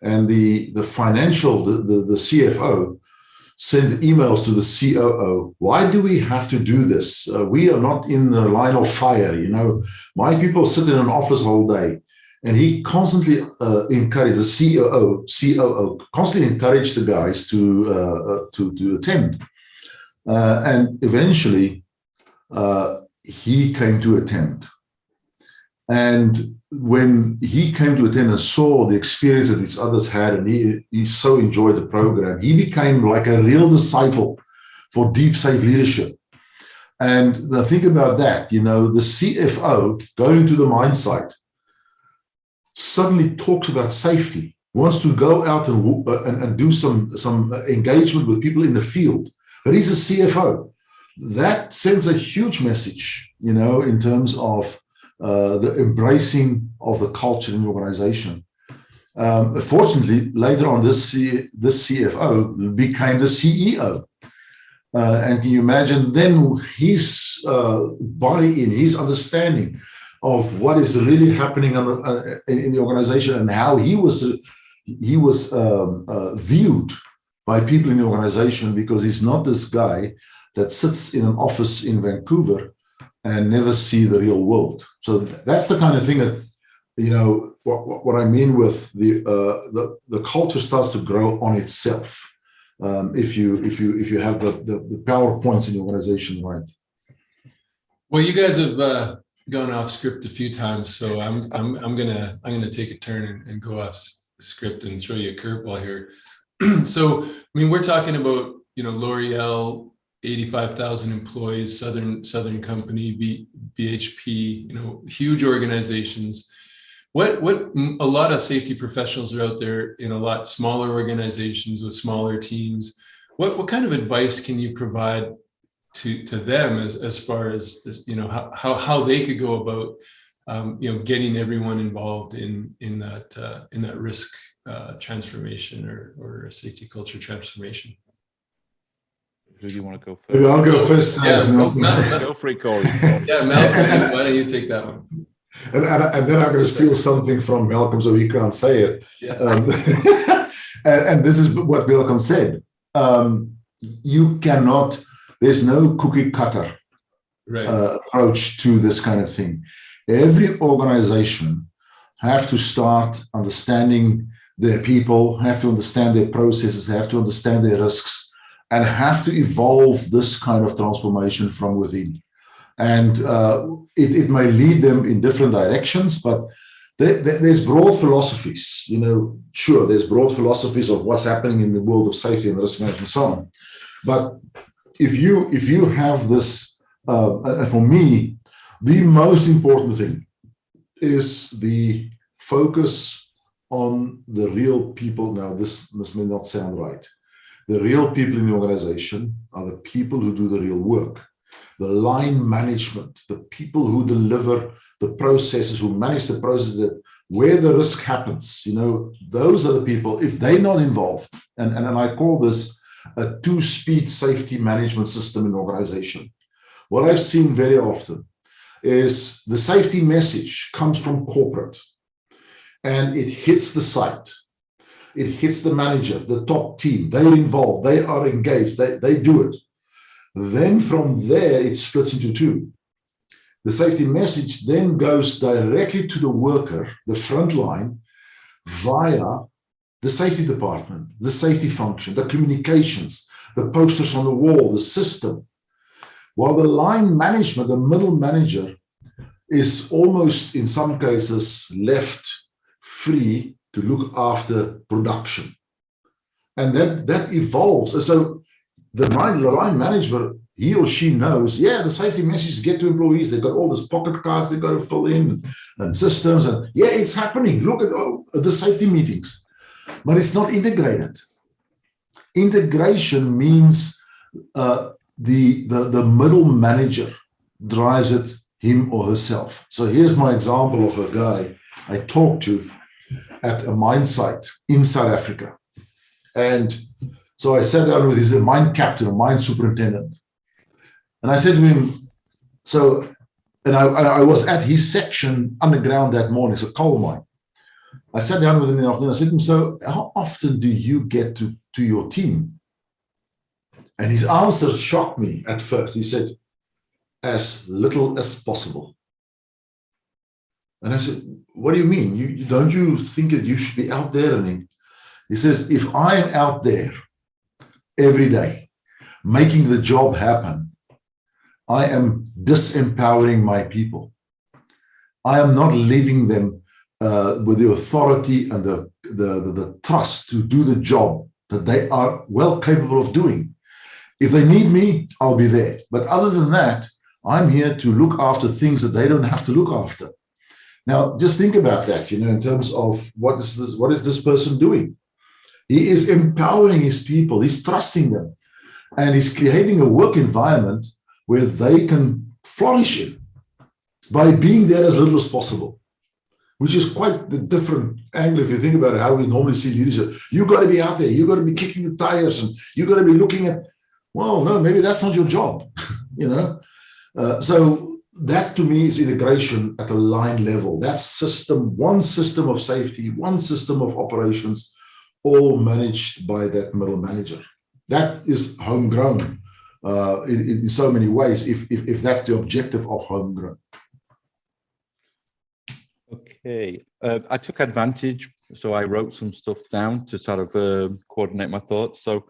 And the financial, the CFO sent emails to the COO. Why do we have to do this? We are not in the line of fire. You know, my people sit in an office all day. And he constantly encouraged the COO constantly encouraged the guys to attend. And eventually, he came to attend. And when he came to attend and saw the experience that these others had, and he so enjoyed the program, he became like a real disciple for deep, safe leadership. And the thing about that, you know, the CFO going to the mine site suddenly talks about safety, wants to go out and do some engagement with people in the field, but he's a CFO. That sends a huge message, you know, in terms of the embracing of the culture in the organization. Fortunately, later on, this CFO became the CEO. And can you imagine then his buy-in, his understanding of what is really happening in the organization and how he was viewed by people in the organization, because he's not this guy that sits in an office in Vancouver and never see the real world. So that's the kind of thing that, you know, what I mean with the culture starts to grow on itself if you have the PowerPoints in the organization, right? Well, you guys have gone off script a few times, so I'm gonna take a turn and go off script and throw you a curveball here. So, I mean, we're talking about, you know, L'Oreal, 85,000 employees, Southern Company, BHP, you know, huge organizations. What a lot of safety professionals are out there in a lot smaller organizations with smaller teams. What kind of advice can you provide to them as far as you know, how they could go about you know, getting everyone involved in that risk transformation or a safety culture transformation? Who do you want to go first? Maybe I'll go first. Yeah, Go for it, Corey. Yeah, Malcolm, why don't you take that one? And then I'm going to steal something from Malcolm so he can't say it. Yeah. And this is what Malcolm said. You cannot, there's no cookie cutter approach to this kind of thing. Every organization have to start understanding their people, have to understand their processes, have to understand their risks, and have to evolve this kind of transformation from within. And it may lead them in different directions, but there's broad philosophies, you know, sure, there's broad philosophies of what's happening in the world of safety and risk management and so on. But if you have this, for me, the most important thing is the focus on the real people. Now, this may not sound right. The real people in the organization are the people who do the real work. The line management, the people who deliver the processes, who manage the process, that where the risk happens, you know, those are the people, if they're not involved, and I call this a two-speed safety management system in the organization. What I've seen very often is the safety message comes from corporate and it hits the site. It hits the manager, the top team. They're involved, they are engaged, they do it. Then from there, it splits into two. The safety message then goes directly to the worker, the front line, via the safety department, the safety function, the communications, the posters on the wall, the system. While the line management, the middle manager, is almost in some cases left free to look after production. And that evolves. And so the line manager, he or she knows, yeah, the safety messages get to employees. They've got all these pocket cards they've got to fill in and systems. And yeah, it's happening. Look at the safety meetings. But it's not integrated. Integration means the middle manager drives it, him or herself. So here's my example of a guy I talked to at a mine site in South Africa. And so I sat down with his mine captain, a mine superintendent. And I said to him, I was at his section underground that morning, it's a coal mine. I sat down with him in the afternoon. I said to him, so how often do you get to your team? And his answer shocked me at first. He said, as little as possible. And I said, what do you mean? Don't you think that you should be out there? And he says, if I am out there every day, making the job happen, I am disempowering my people. I am not leaving them with the authority and the trust to do the job that they are well capable of doing. If they need me, I'll be there. But other than that, I'm here to look after things that they don't have to look after. Now, just think about that, in terms of what is this person doing? He is empowering his people, he's trusting them, and he's creating a work environment where they can flourish in by being there as little as possible, which is quite the different angle if you think about it, how we normally see leadership. You got to be out there, you got to be kicking the tires, and you got to be looking at, well, no, maybe that's not your job, So that to me is integration at a line level. That's system, one system of safety, one system of operations, all managed by that middle manager. That is homegrown in so many ways, if that's the objective of homegrown. Okay, I took advantage, so I wrote some stuff down to sort of coordinate my thoughts. So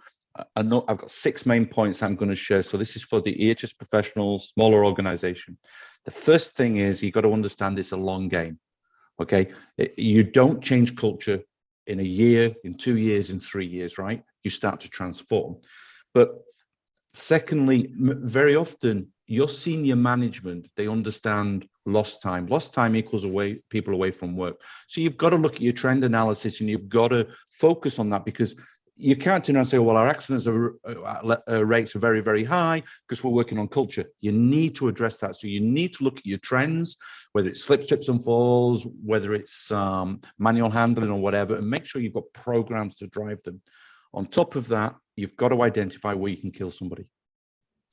I know I've got 6 main points I'm going to share. So this is for the EH&S professionals, smaller organization. The first thing is you got to understand it's a long game. Okay, you don't change culture in a year, in 2 years, in 3 years, right? You start to transform. But secondly, very often your senior management, they understand lost time. Lost time equals people away from work. So you've got to look at your trend analysis and you've got to focus on that, because you can't turn around and say, well, our accidents rates are very, very high because we're working on culture. You need to address that. So you need to look at your trends, whether it's slips, trips and falls, whether it's manual handling or whatever, and make sure you've got programs to drive them. On top of that, you've got to identify where you can kill somebody.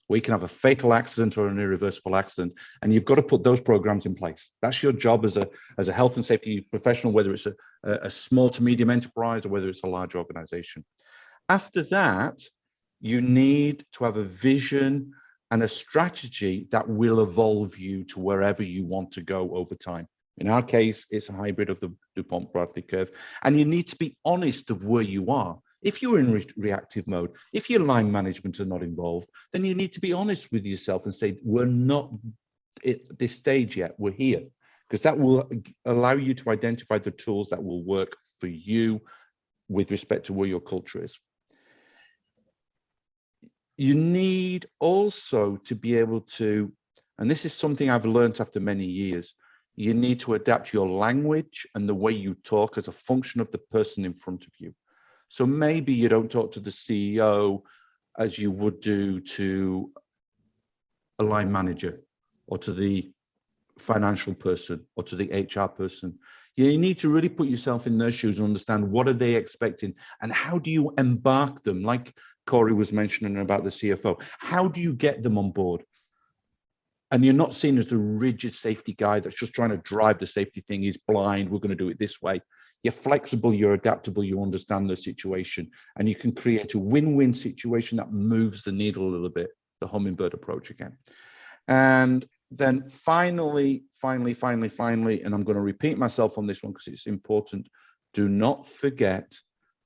We can have a fatal accident or an irreversible accident, and you've got to put those programs in place. That's your job as a health and safety professional, whether it's a small to medium enterprise or whether it's a large organization. After that, you need to have a vision and a strategy that will evolve you to wherever you want to go over time. In our case, it's a hybrid of the DuPont-Bradley curve, and you need to be honest of where you are. If you're in reactive mode, if your line management are not involved, then you need to be honest with yourself and say, we're not at this stage yet, we're here. Because that will allow you to identify the tools that will work for you with respect to where your culture is. You need also to be able to, and this is something I've learned after many years, you need to adapt your language and the way you talk as a function of the person in front of you. So maybe you don't talk to the CEO as you would do to a line manager or to the financial person or to the HR person. You need to really put yourself in their shoes and understand what are they expecting and how do you embark them, like Corrie was mentioning about the CFO. How do you get them on board? And you're not seen as the rigid safety guy that's just trying to drive the safety thing. He's blind, we're going to do it this way. You're flexible, you're adaptable, you understand the situation, and you can create a win-win situation that moves the needle a little bit, the Hummingbird approach again. And then finally, and I'm going to repeat myself on this one because it's important, do not forget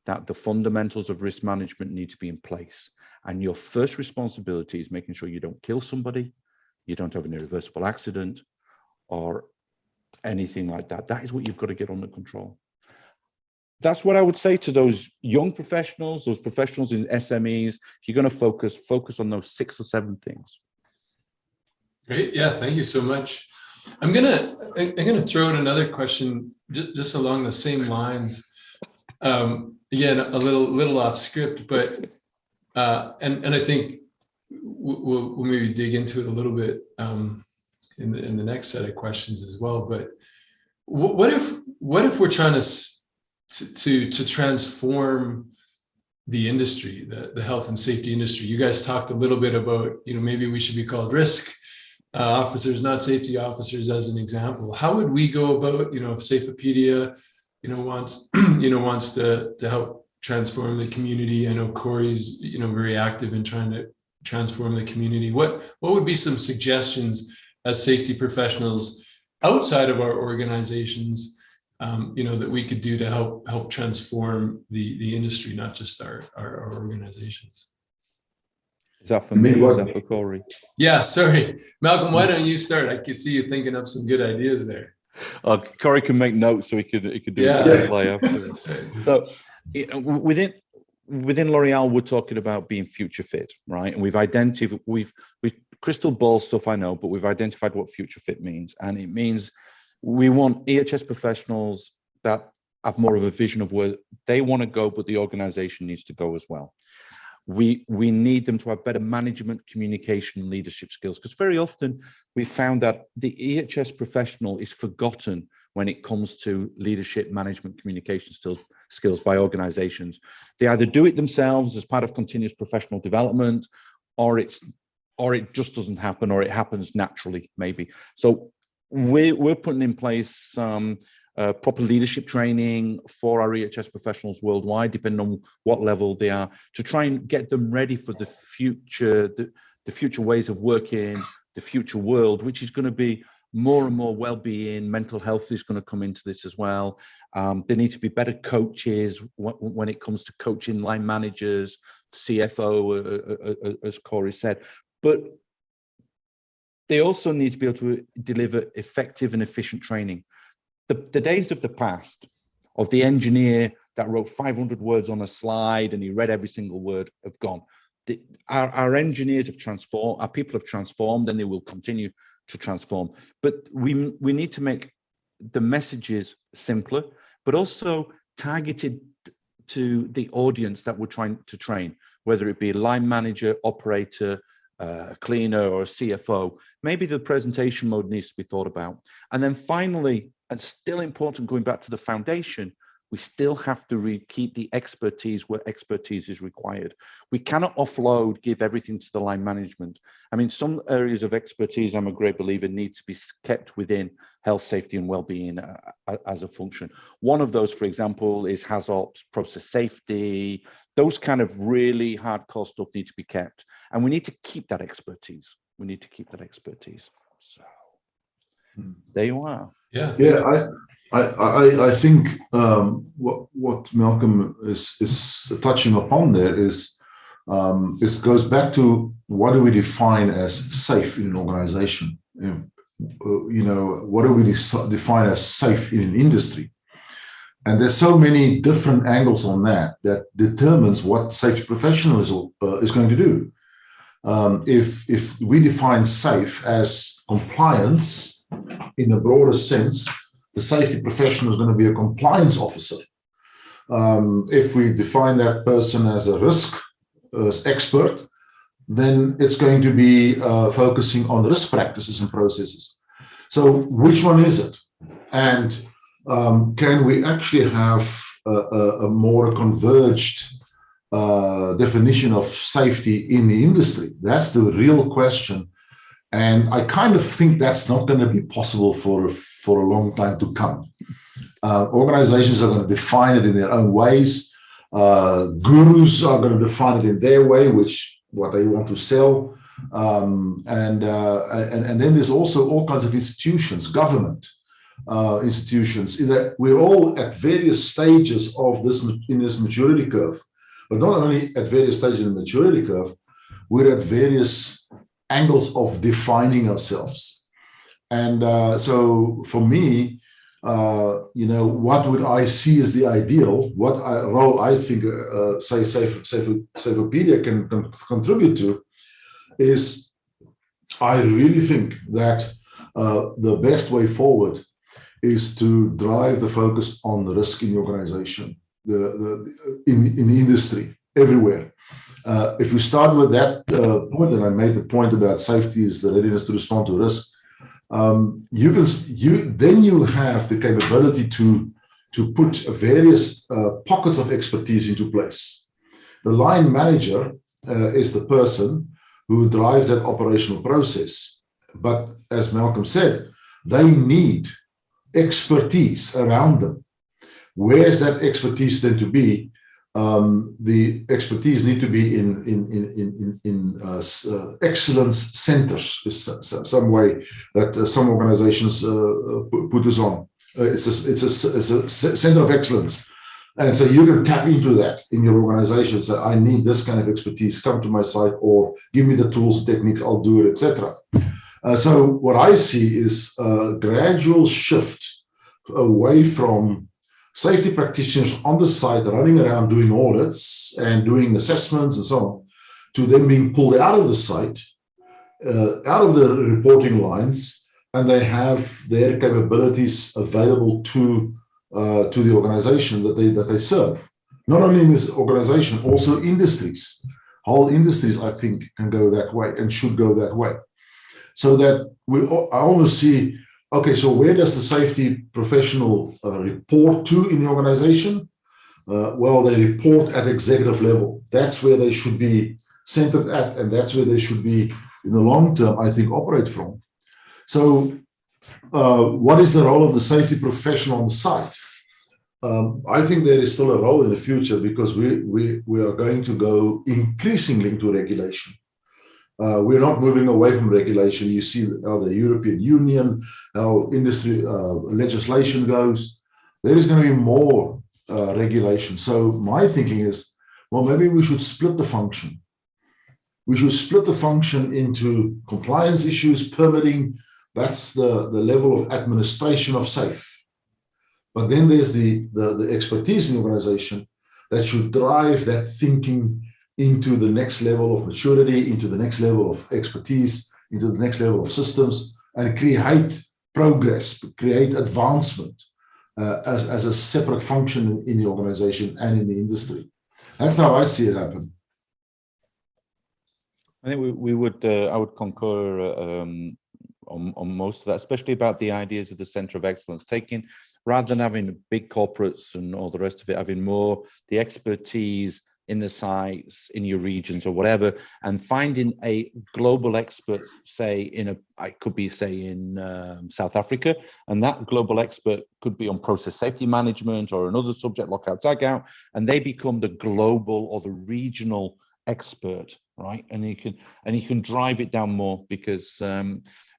that the fundamentals of risk management need to be in place. And your first responsibility is making sure you don't kill somebody, you don't have an irreversible accident or anything like that. That is what you've got to get under control. That's what I would say to those young professionals, those professionals in SMEs. If you're going to focus on those 6 or 7 things. Great. Yeah, thank you so much. I'm gonna throw out another question just along the same lines. Again, a little off script, but and I think we'll maybe dig into it a little bit in the next set of questions as well. But what if we're trying to transform the industry, the health and safety industry? You guys talked a little bit about, maybe we should be called risk officers, not safety officers, as an example. How would we go about, if Safeopedia wants wants to help transform the community. I know Corrie's very active in trying to transform the community. What would be some suggestions as safety professionals outside of our organizations, that we could do to help transform the industry, not just our organizations? Is that for me or is that for Corrie? Yeah, sorry. Malcolm, why don't you start? I could see you thinking up some good ideas there. Corrie can make notes so he could do a play afterwards. So within L'Oreal, we're talking about being future fit, right? And we've crystal ball stuff, I know, but we've identified what future fit means. And it means we want EH&S professionals that have more of a vision of where they want to go, but the organization needs to go as well. We need them to have better management, communication, and leadership skills, because very often we found that the EH&S professional is forgotten when it comes to leadership, management, communication skills by organizations. They either do it themselves as part of continuous professional development, or it just doesn't happen, or it happens naturally, maybe. So we're putting in place proper leadership training for our EH&S professionals worldwide, depending on what level they are, to try and get them ready for the future, the future ways of working, the future world, which is going to be more and more well-being. Mental health is going to come into this as well. There need to be better coaches when it comes to coaching line managers, CFO, as Corrie said. But they also need to be able to deliver effective and efficient training. The days of the past of the engineer that wrote 500 words on a slide and he read every single word have gone. Our engineers have transformed, our people have transformed, and they will continue to transform. But we need to make the messages simpler, but also targeted to the audience that we're trying to train, whether it be a line manager, operator, a cleaner, or a CFO. Maybe the presentation mode needs to be thought about. And then finally, and still important, going back to the foundation, we still have to keep the expertise where expertise is required. We cannot offload, give everything to the line management. I mean, some areas of expertise, I'm a great believer, need to be kept within health, safety, and well-being as a function. One of those, for example, is HAZOps, process safety. Those kind of really hardcore stuff need to be kept. And we need to keep that expertise. We need to keep that expertise. So there you are. Yeah. I think what Malcolm is touching upon there is it goes back to what do we define as safe in an organization? What do we define as safe in an industry? And there's so many different angles on that determines what safety professionalism is going to do. If we define safe as compliance in a broader sense, the safety professional is going to be a compliance officer. If we define that person as a risk expert, then it's going to be focusing on risk practices and processes. So which one is it? And can we actually have a more converged definition of safety in the industry? That's the real question. And I kind of think that's not going to be possible for a long time to come. Organizations are going to define it in their own ways. Gurus are going to define it in their way, what they want to sell. And then there's also all kinds of institutions, government institutions. We're all at various stages of this maturity curve. But not only at various stages in the maturity curve, we're at various angles of defining ourselves. And so for me, what would I see as the ideal? What role I think, say, Safeopedia can contribute to is, I really think that the best way forward is to drive the focus on the risk in the organization, in the industry, everywhere. If we start with that point, and I made the point about safety is the readiness to respond to risk, then you have the capability to put various pockets of expertise into place. The line manager is the person who drives that operational process. But as Malcolm said, they need expertise around them. where's that expertise then to be? The expertise need to be in excellence centers, some way that some organizations put this on. It's a center of excellence. And so you can tap into that in your organization. Say, I need this kind of expertise, come to my site, or give me the tools, techniques, I'll do it, etc. So what I see is a gradual shift away from safety practitioners on the site running around doing audits and doing assessments and so on, to them being pulled out of the site, out of the reporting lines, and they have their capabilities available to the organization that they serve. Not only in this organization, also industries. Whole industries, I think, can go that way and should go that way. So that I almost see, okay, so where does the safety professional report to in the organization? Well, they report at executive level. That's where they should be centered at, and that's where they should be in the long term, I think, operate from. So what is the role of the safety professional on the site? I think there is still a role in the future, because we are going to go increasingly into regulation. We're not moving away from regulation. You see how the European Union, how industry legislation goes. There is going to be more regulation. So my thinking is, well, maybe we should split the function. We should split the function into compliance issues, permitting. That's the level of administration of SAFE. But then there's the expertise in the organization that should drive that thinking into the next level of maturity, into the next level of expertise, into the next level of systems, and create progress, create advancement as a separate function in the organization and in the industry. That's how I see it happen. I think we would, I would concur on most of that, especially about the ideas of the center of excellence, taking, rather than having big corporates and all the rest of it, having more the expertise in the sites, in your regions or whatever, and finding a global expert, say I could be say in South Africa, and that global expert could be on process safety management or another subject, lockout, tagout, and they become the global or the regional expert, right? And you can drive it down more, because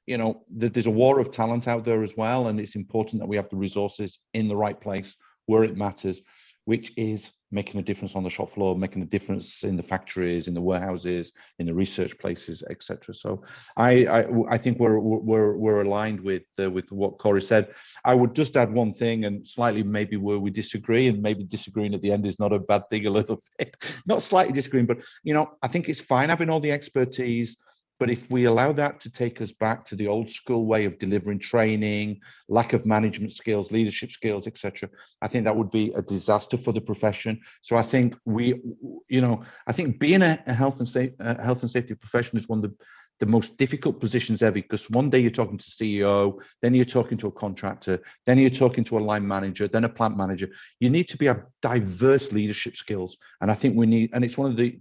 you know, there's a war of talent out there as well, and it's important that we have the resources in the right place where it matters, which is making a difference on the shop floor, making a difference in the factories, in the warehouses, in the research places, etc. So I think we're aligned with what Corrie said. I would just add one thing, and slightly maybe where we disagree, and maybe disagreeing at the end is not a bad thing, a little bit, not slightly disagreeing, but you know, I think it's fine having all the expertise. But if we allow that to take us back to the old school way of delivering training, lack of management skills, leadership skills, etc., I think that would be a disaster for the profession. So I think I think being a health and safety professional is one of the most difficult positions ever, because one day you're talking to CEO, then you're talking to a contractor, then you're talking to a line manager, then a plant manager. You need to have diverse leadership skills, and I think we need, and it's one of the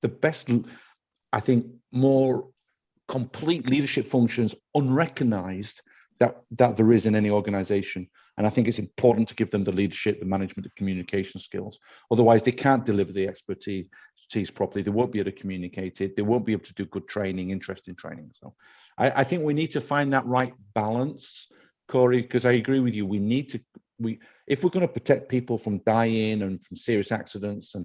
best, I think, more complete leadership functions unrecognized that there is in any organization. And I think it's important to give them the leadership, the management, the communication skills. Otherwise, they can't deliver the expertise properly. They won't be able to communicate it. They won't be able to do good training, interesting training. So I think we need to find that right balance, Corrie, because I agree with you. If we're going to protect people from dying and from serious accidents and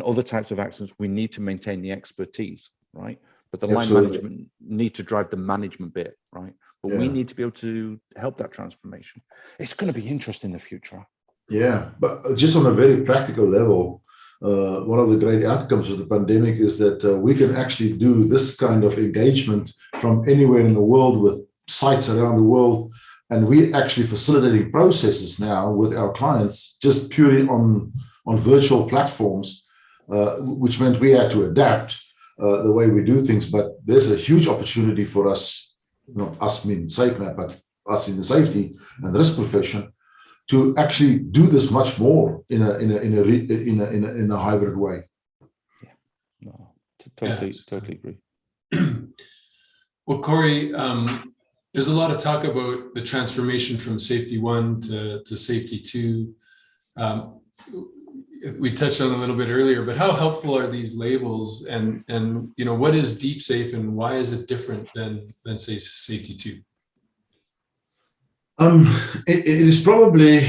other types of accidents, we need to maintain the expertise, right? But the line management need to drive the management bit, right? But we need to be able to help that transformation. It's going to be interesting in the future. Yeah, but just on a very practical level, one of the great outcomes of the pandemic is that we can actually do this kind of engagement from anywhere in the world with sites around the world. And we're actually facilitating processes now with our clients just purely on virtual platforms, which meant we had to adapt the way we do things. But there's a huge opportunity for us, not us meaning SafeMap, but us in the safety and risk profession, to actually do this much more in a hybrid way. Yeah, no, totally agree. Well, Corrie, There's a lot of talk about the transformation from safety 1 to safety 2. We touched on it a little bit earlier, but how helpful are these labels, and what is deep safe and why is it different than say safety 2? It is probably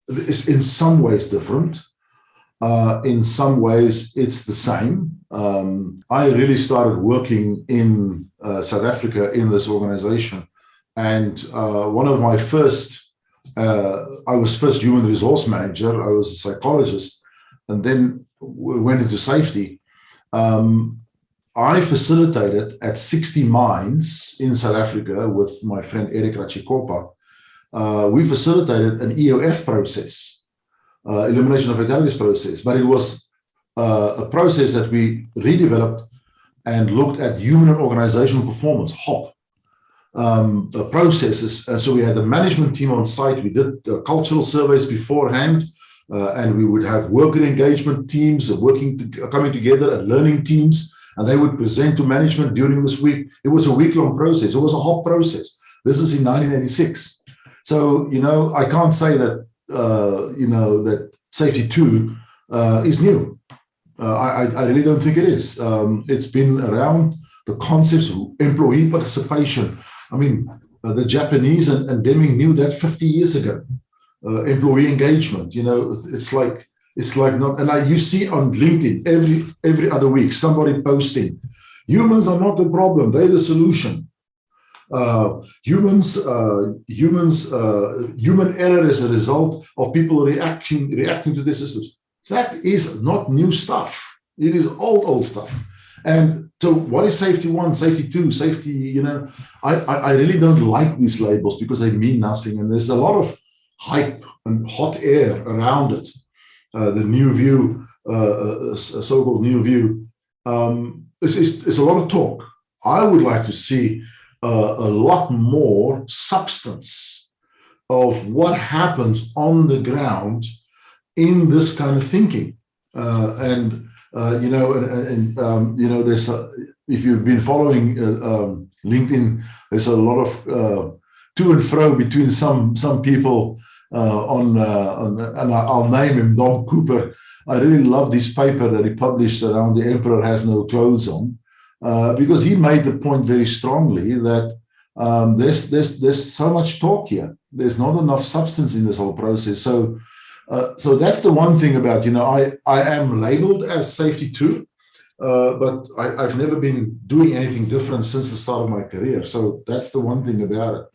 it's in some ways different. In some ways, it's the same. I really started working in South Africa in this organization, and one of my first, I was first human resource manager. I was a psychologist, and then we went into safety. I facilitated at 60 mines in South Africa with my friend Eric Ratchikopa. We facilitated an EOF process, elimination of fatalities process, but it was a process that we redeveloped and looked at human and organizational performance, HOP, processes. And so we had a management team on site. We did cultural surveys beforehand, and we would have worker engagement teams coming together and learning teams, and they would present to management during this week. It was a week-long process. It was a HOP process. This is in 1986. So, I can't say that, that safety 2 is new. I really don't think it is. It's been around, the concepts of employee participation. I mean, the Japanese and Deming knew that 50 years ago. Employee engagement, it's like not, and you see on LinkedIn every other week somebody posting, humans are not the problem, they're the solution. Human error is a result of people reacting to the systems. That is not new stuff. It is old stuff. And so what is safety 1, safety 2, safety, I really don't like these labels because they mean nothing. And there's a lot of hype and hot air around it. The new view, so-called new view, it's a lot of talk. I would like to see a lot more substance of what happens on the ground in this kind of thinking. There's if you've been following LinkedIn, there's a lot of to and fro between some people and I'll name him Don Cooper. I really love this paper that he published around The Emperor Has No Clothes On, because he made the point very strongly that there's so much talk here. There's not enough substance in this whole process. So that's the one thing about, I am labeled as safety 2, but I've never been doing anything different since the start of my career. So that's the one thing about it.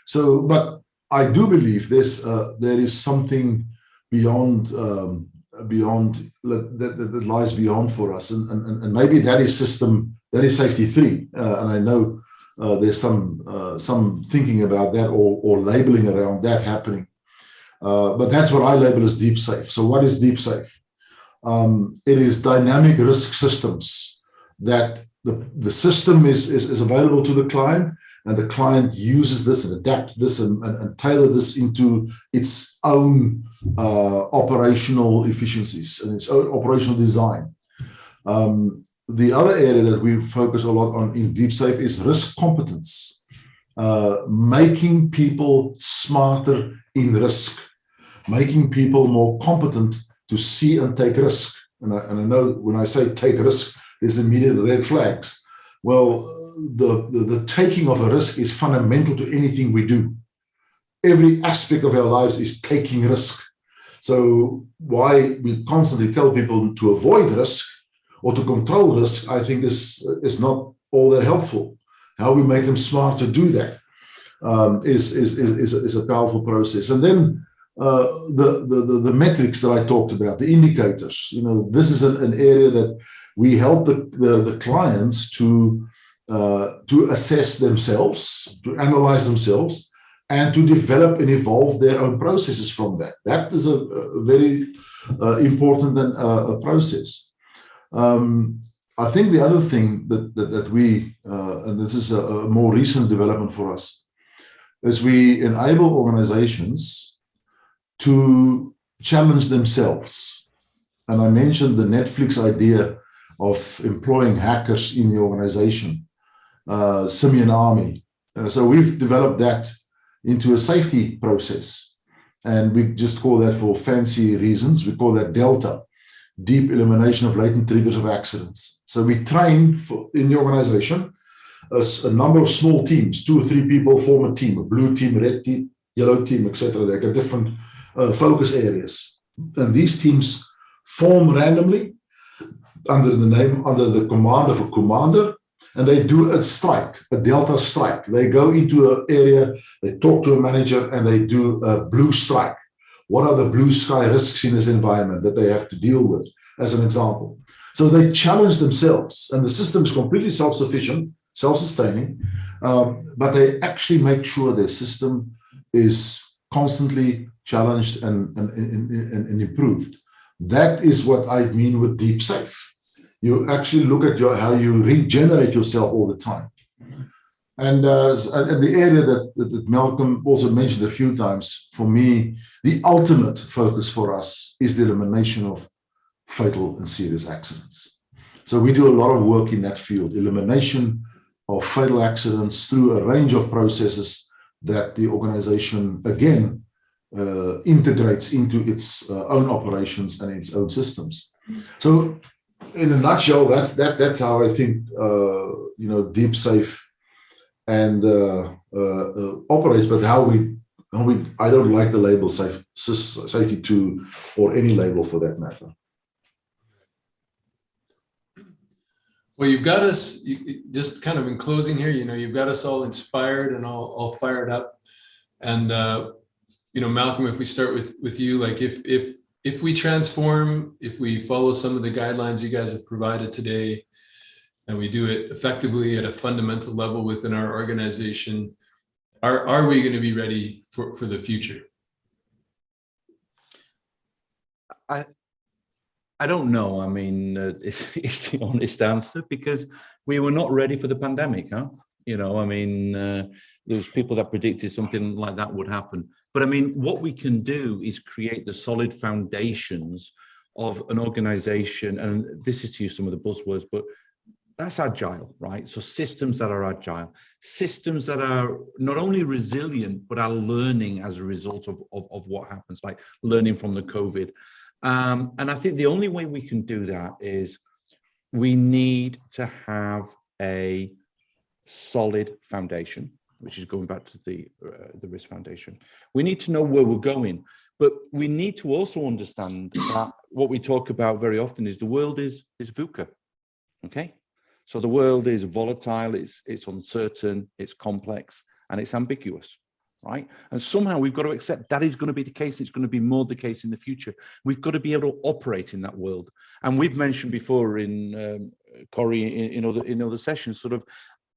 So, but I do believe there is something beyond that lies beyond for us, and maybe that is safety 3, and I know there's some thinking about that or labeling around that happening, but that's what I label as deep safe. So what is deep safe? It is dynamic risk systems that the system is available to the client, and the client uses this and adapts this and tailor this into its own operational efficiencies and its own operational design. The other area that we focus a lot on in Deep Safe is risk competence, making people smarter in risk, making people more competent to see and take risk. And I know when I say take risk, there's immediate red flags. Well, the taking of a risk is fundamental to anything we do. Every aspect of our lives is taking risk. So why we constantly tell people to avoid risk or to control risk, I think is not all that helpful. How we make them smart to do that is a powerful process. And then the metrics that I talked about, the indicators, this is an area that we help the clients to assess themselves, to analyze themselves, and to develop and evolve their own processes from that. That is a very important process. I think the other thing that we, and this is a more recent development for us, is we enable organizations to challenge themselves. And I mentioned the Netflix idea of employing hackers in the organization. simian army. So we've developed that into a safety process. And we just call that, for fancy reasons, we call that Delta, deep elimination of latent triggers of accidents. So we train in the organization a number of small teams, 2 or 3 people form a team, a blue team, red team, yellow team, etc. They got different focus areas. And these teams form randomly under the command of a commander, and they do a strike, a Delta strike. They go into an area, they talk to a manager, and they do a blue strike. What are the blue sky risks in this environment that they have to deal with, as an example? So they challenge themselves, and the system is completely self-sufficient, self-sustaining, but they actually make sure their system is constantly challenged and improved. That is what I mean with deep safe. You actually look at how you regenerate yourself all the time. And the area that Malcolm also mentioned a few times, for me, the ultimate focus for us is the elimination of fatal and serious accidents. So we do a lot of work in that field, elimination of fatal accidents through a range of processes that the organization, again, integrates into its own operations and its own systems. So in a nutshell, that's how I think deep safe and operates, but how we I don't like the label safety 2 or any label for that matter. Well, you've got us, just kind of in closing here, you've got us all inspired and all fired up. And Malcolm, if we start with you, like if we transform, if we follow some of the guidelines you guys have provided today, and we do it effectively at a fundamental level within our organization, are we going to be ready for the future? I don't know. I mean, it's the honest answer, because we were not ready for the pandemic, huh? I mean, there's people that predicted something like that would happen. But I mean, what we can do is create the solid foundations of an organization, and this is to use some of the buzzwords, but that's agile, right? So systems that are agile, systems that are not only resilient, but are learning as a result of what happens, like learning from the COVID. And I think the only way we can do that is we need to have a solid foundation, which is going back to the risk foundation. We need to know where we're going, but we need to also understand that what we talk about very often is the world is VUCA, okay? So the world is volatile, it's uncertain, it's complex, and it's ambiguous, right? And somehow we've got to accept that is going to be the case. It's going to be more the case in the future. We've got to be able to operate in that world. And we've mentioned before in Corrie, in other sessions, sort of,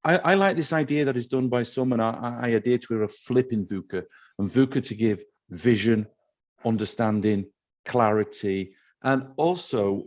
I like this idea that is done by some, and I adhere to a flip in VUCA, and VUCA to give vision, understanding, clarity, and also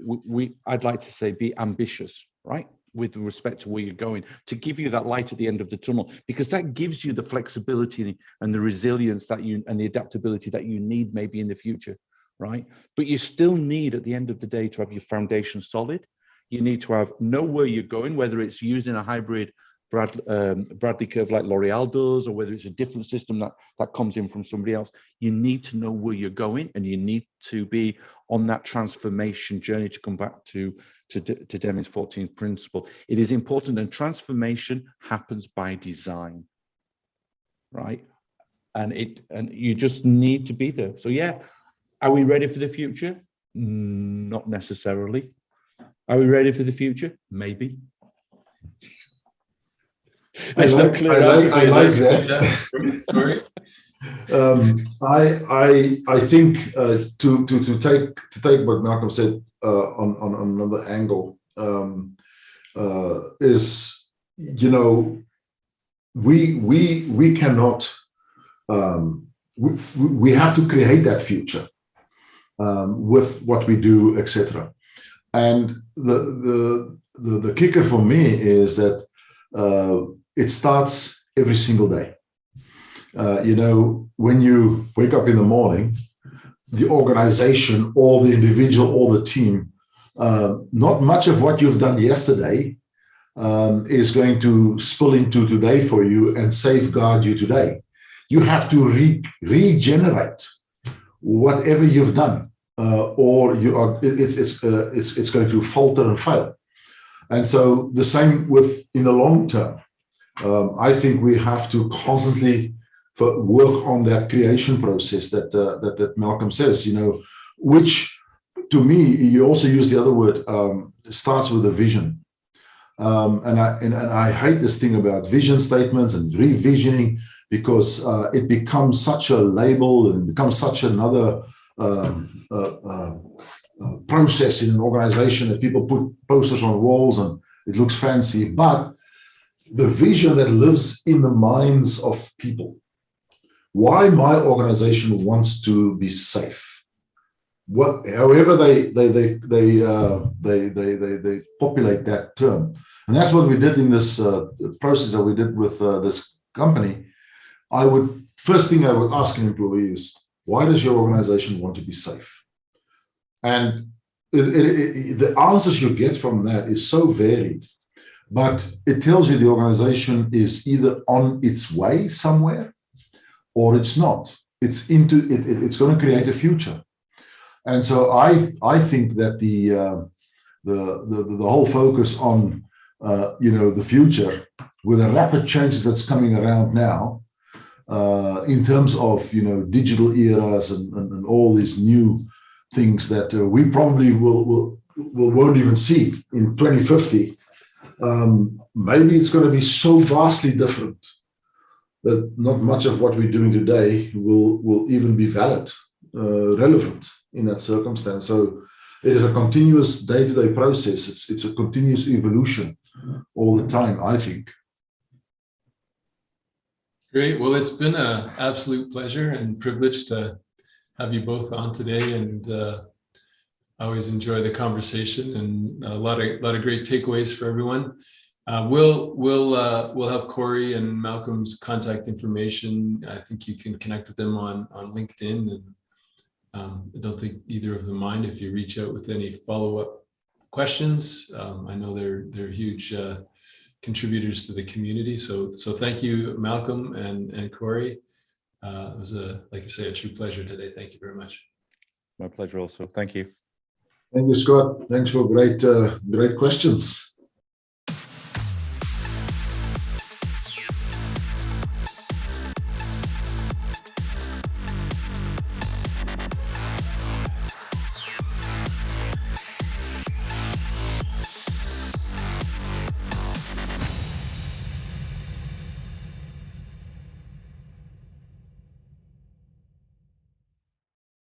I'd like to say be ambitious, right? With respect to where you're going, to give you that light at the end of the tunnel, because that gives you the flexibility and the resilience and the adaptability that you need maybe in the future, right? But you still need at the end of the day to have your foundation solid. You need to know where you're going, whether it's using a hybrid Bradley curve like L'Oreal does, or whether it's a different system that comes in from somebody else. You need to know where you're going, and you need to be on that transformation journey, to come back to Deming's 14th principle. It is important, and transformation happens by design, right? And you just need to be there. So yeah, are we ready for the future? Not necessarily. Are we ready for the future? Maybe. I like that. Sorry. I think to take what Malcolm said on another angle is, we cannot, we have to create that future with what we do, etc. And the kicker for me is that it starts every single day. When you wake up in the morning, the organization, or the individual, or the team, not much of what you've done yesterday is going to spill into today for you and safeguard you today. You have to regenerate whatever you've done, or you are. It's going to falter and fail. And so the same with in the long term. I think we have to constantly work on that creation process that Malcolm says. You know, which to me, you also use the other word. Starts with a vision. And I hate this thing about vision statements and revisioning, because it becomes such a label and becomes such another process in an organization that people put posters on walls and it looks fancy. But the vision that lives in the minds of people, why my organization wants to be safe. However they populate that term, and that's what we did in this process that we did with this company. First thing I would ask an employee is, why does your organization want to be safe? And the answers you get from that is so varied, but it tells you the organization is either on its way somewhere, or it's not. It's going to create a future. And so I think that the whole focus on the future, with the rapid changes that's coming around now, in terms of digital eras and all these new things that we probably won't even see in 2050. Maybe it's going to be so vastly different that not much of what we're doing today will even be relevant in that circumstance. So it is a continuous day-to-day process. It's a continuous evolution all the time, I think. Great. Well, it's been an absolute pleasure and privilege to have you both on today, and I always enjoy the conversation and a lot of great takeaways for everyone. We'll have Corrie and Malcolm's contact information. I think you can connect with them on LinkedIn, and I don't think either of them mind if you reach out with any follow-up questions. I know they're huge contributors to the community. So thank you, Malcolm and Corrie. It was like I say, a true pleasure today. Thank you very much. My pleasure also. Thank you. Thank you, Scott. Thanks for great questions.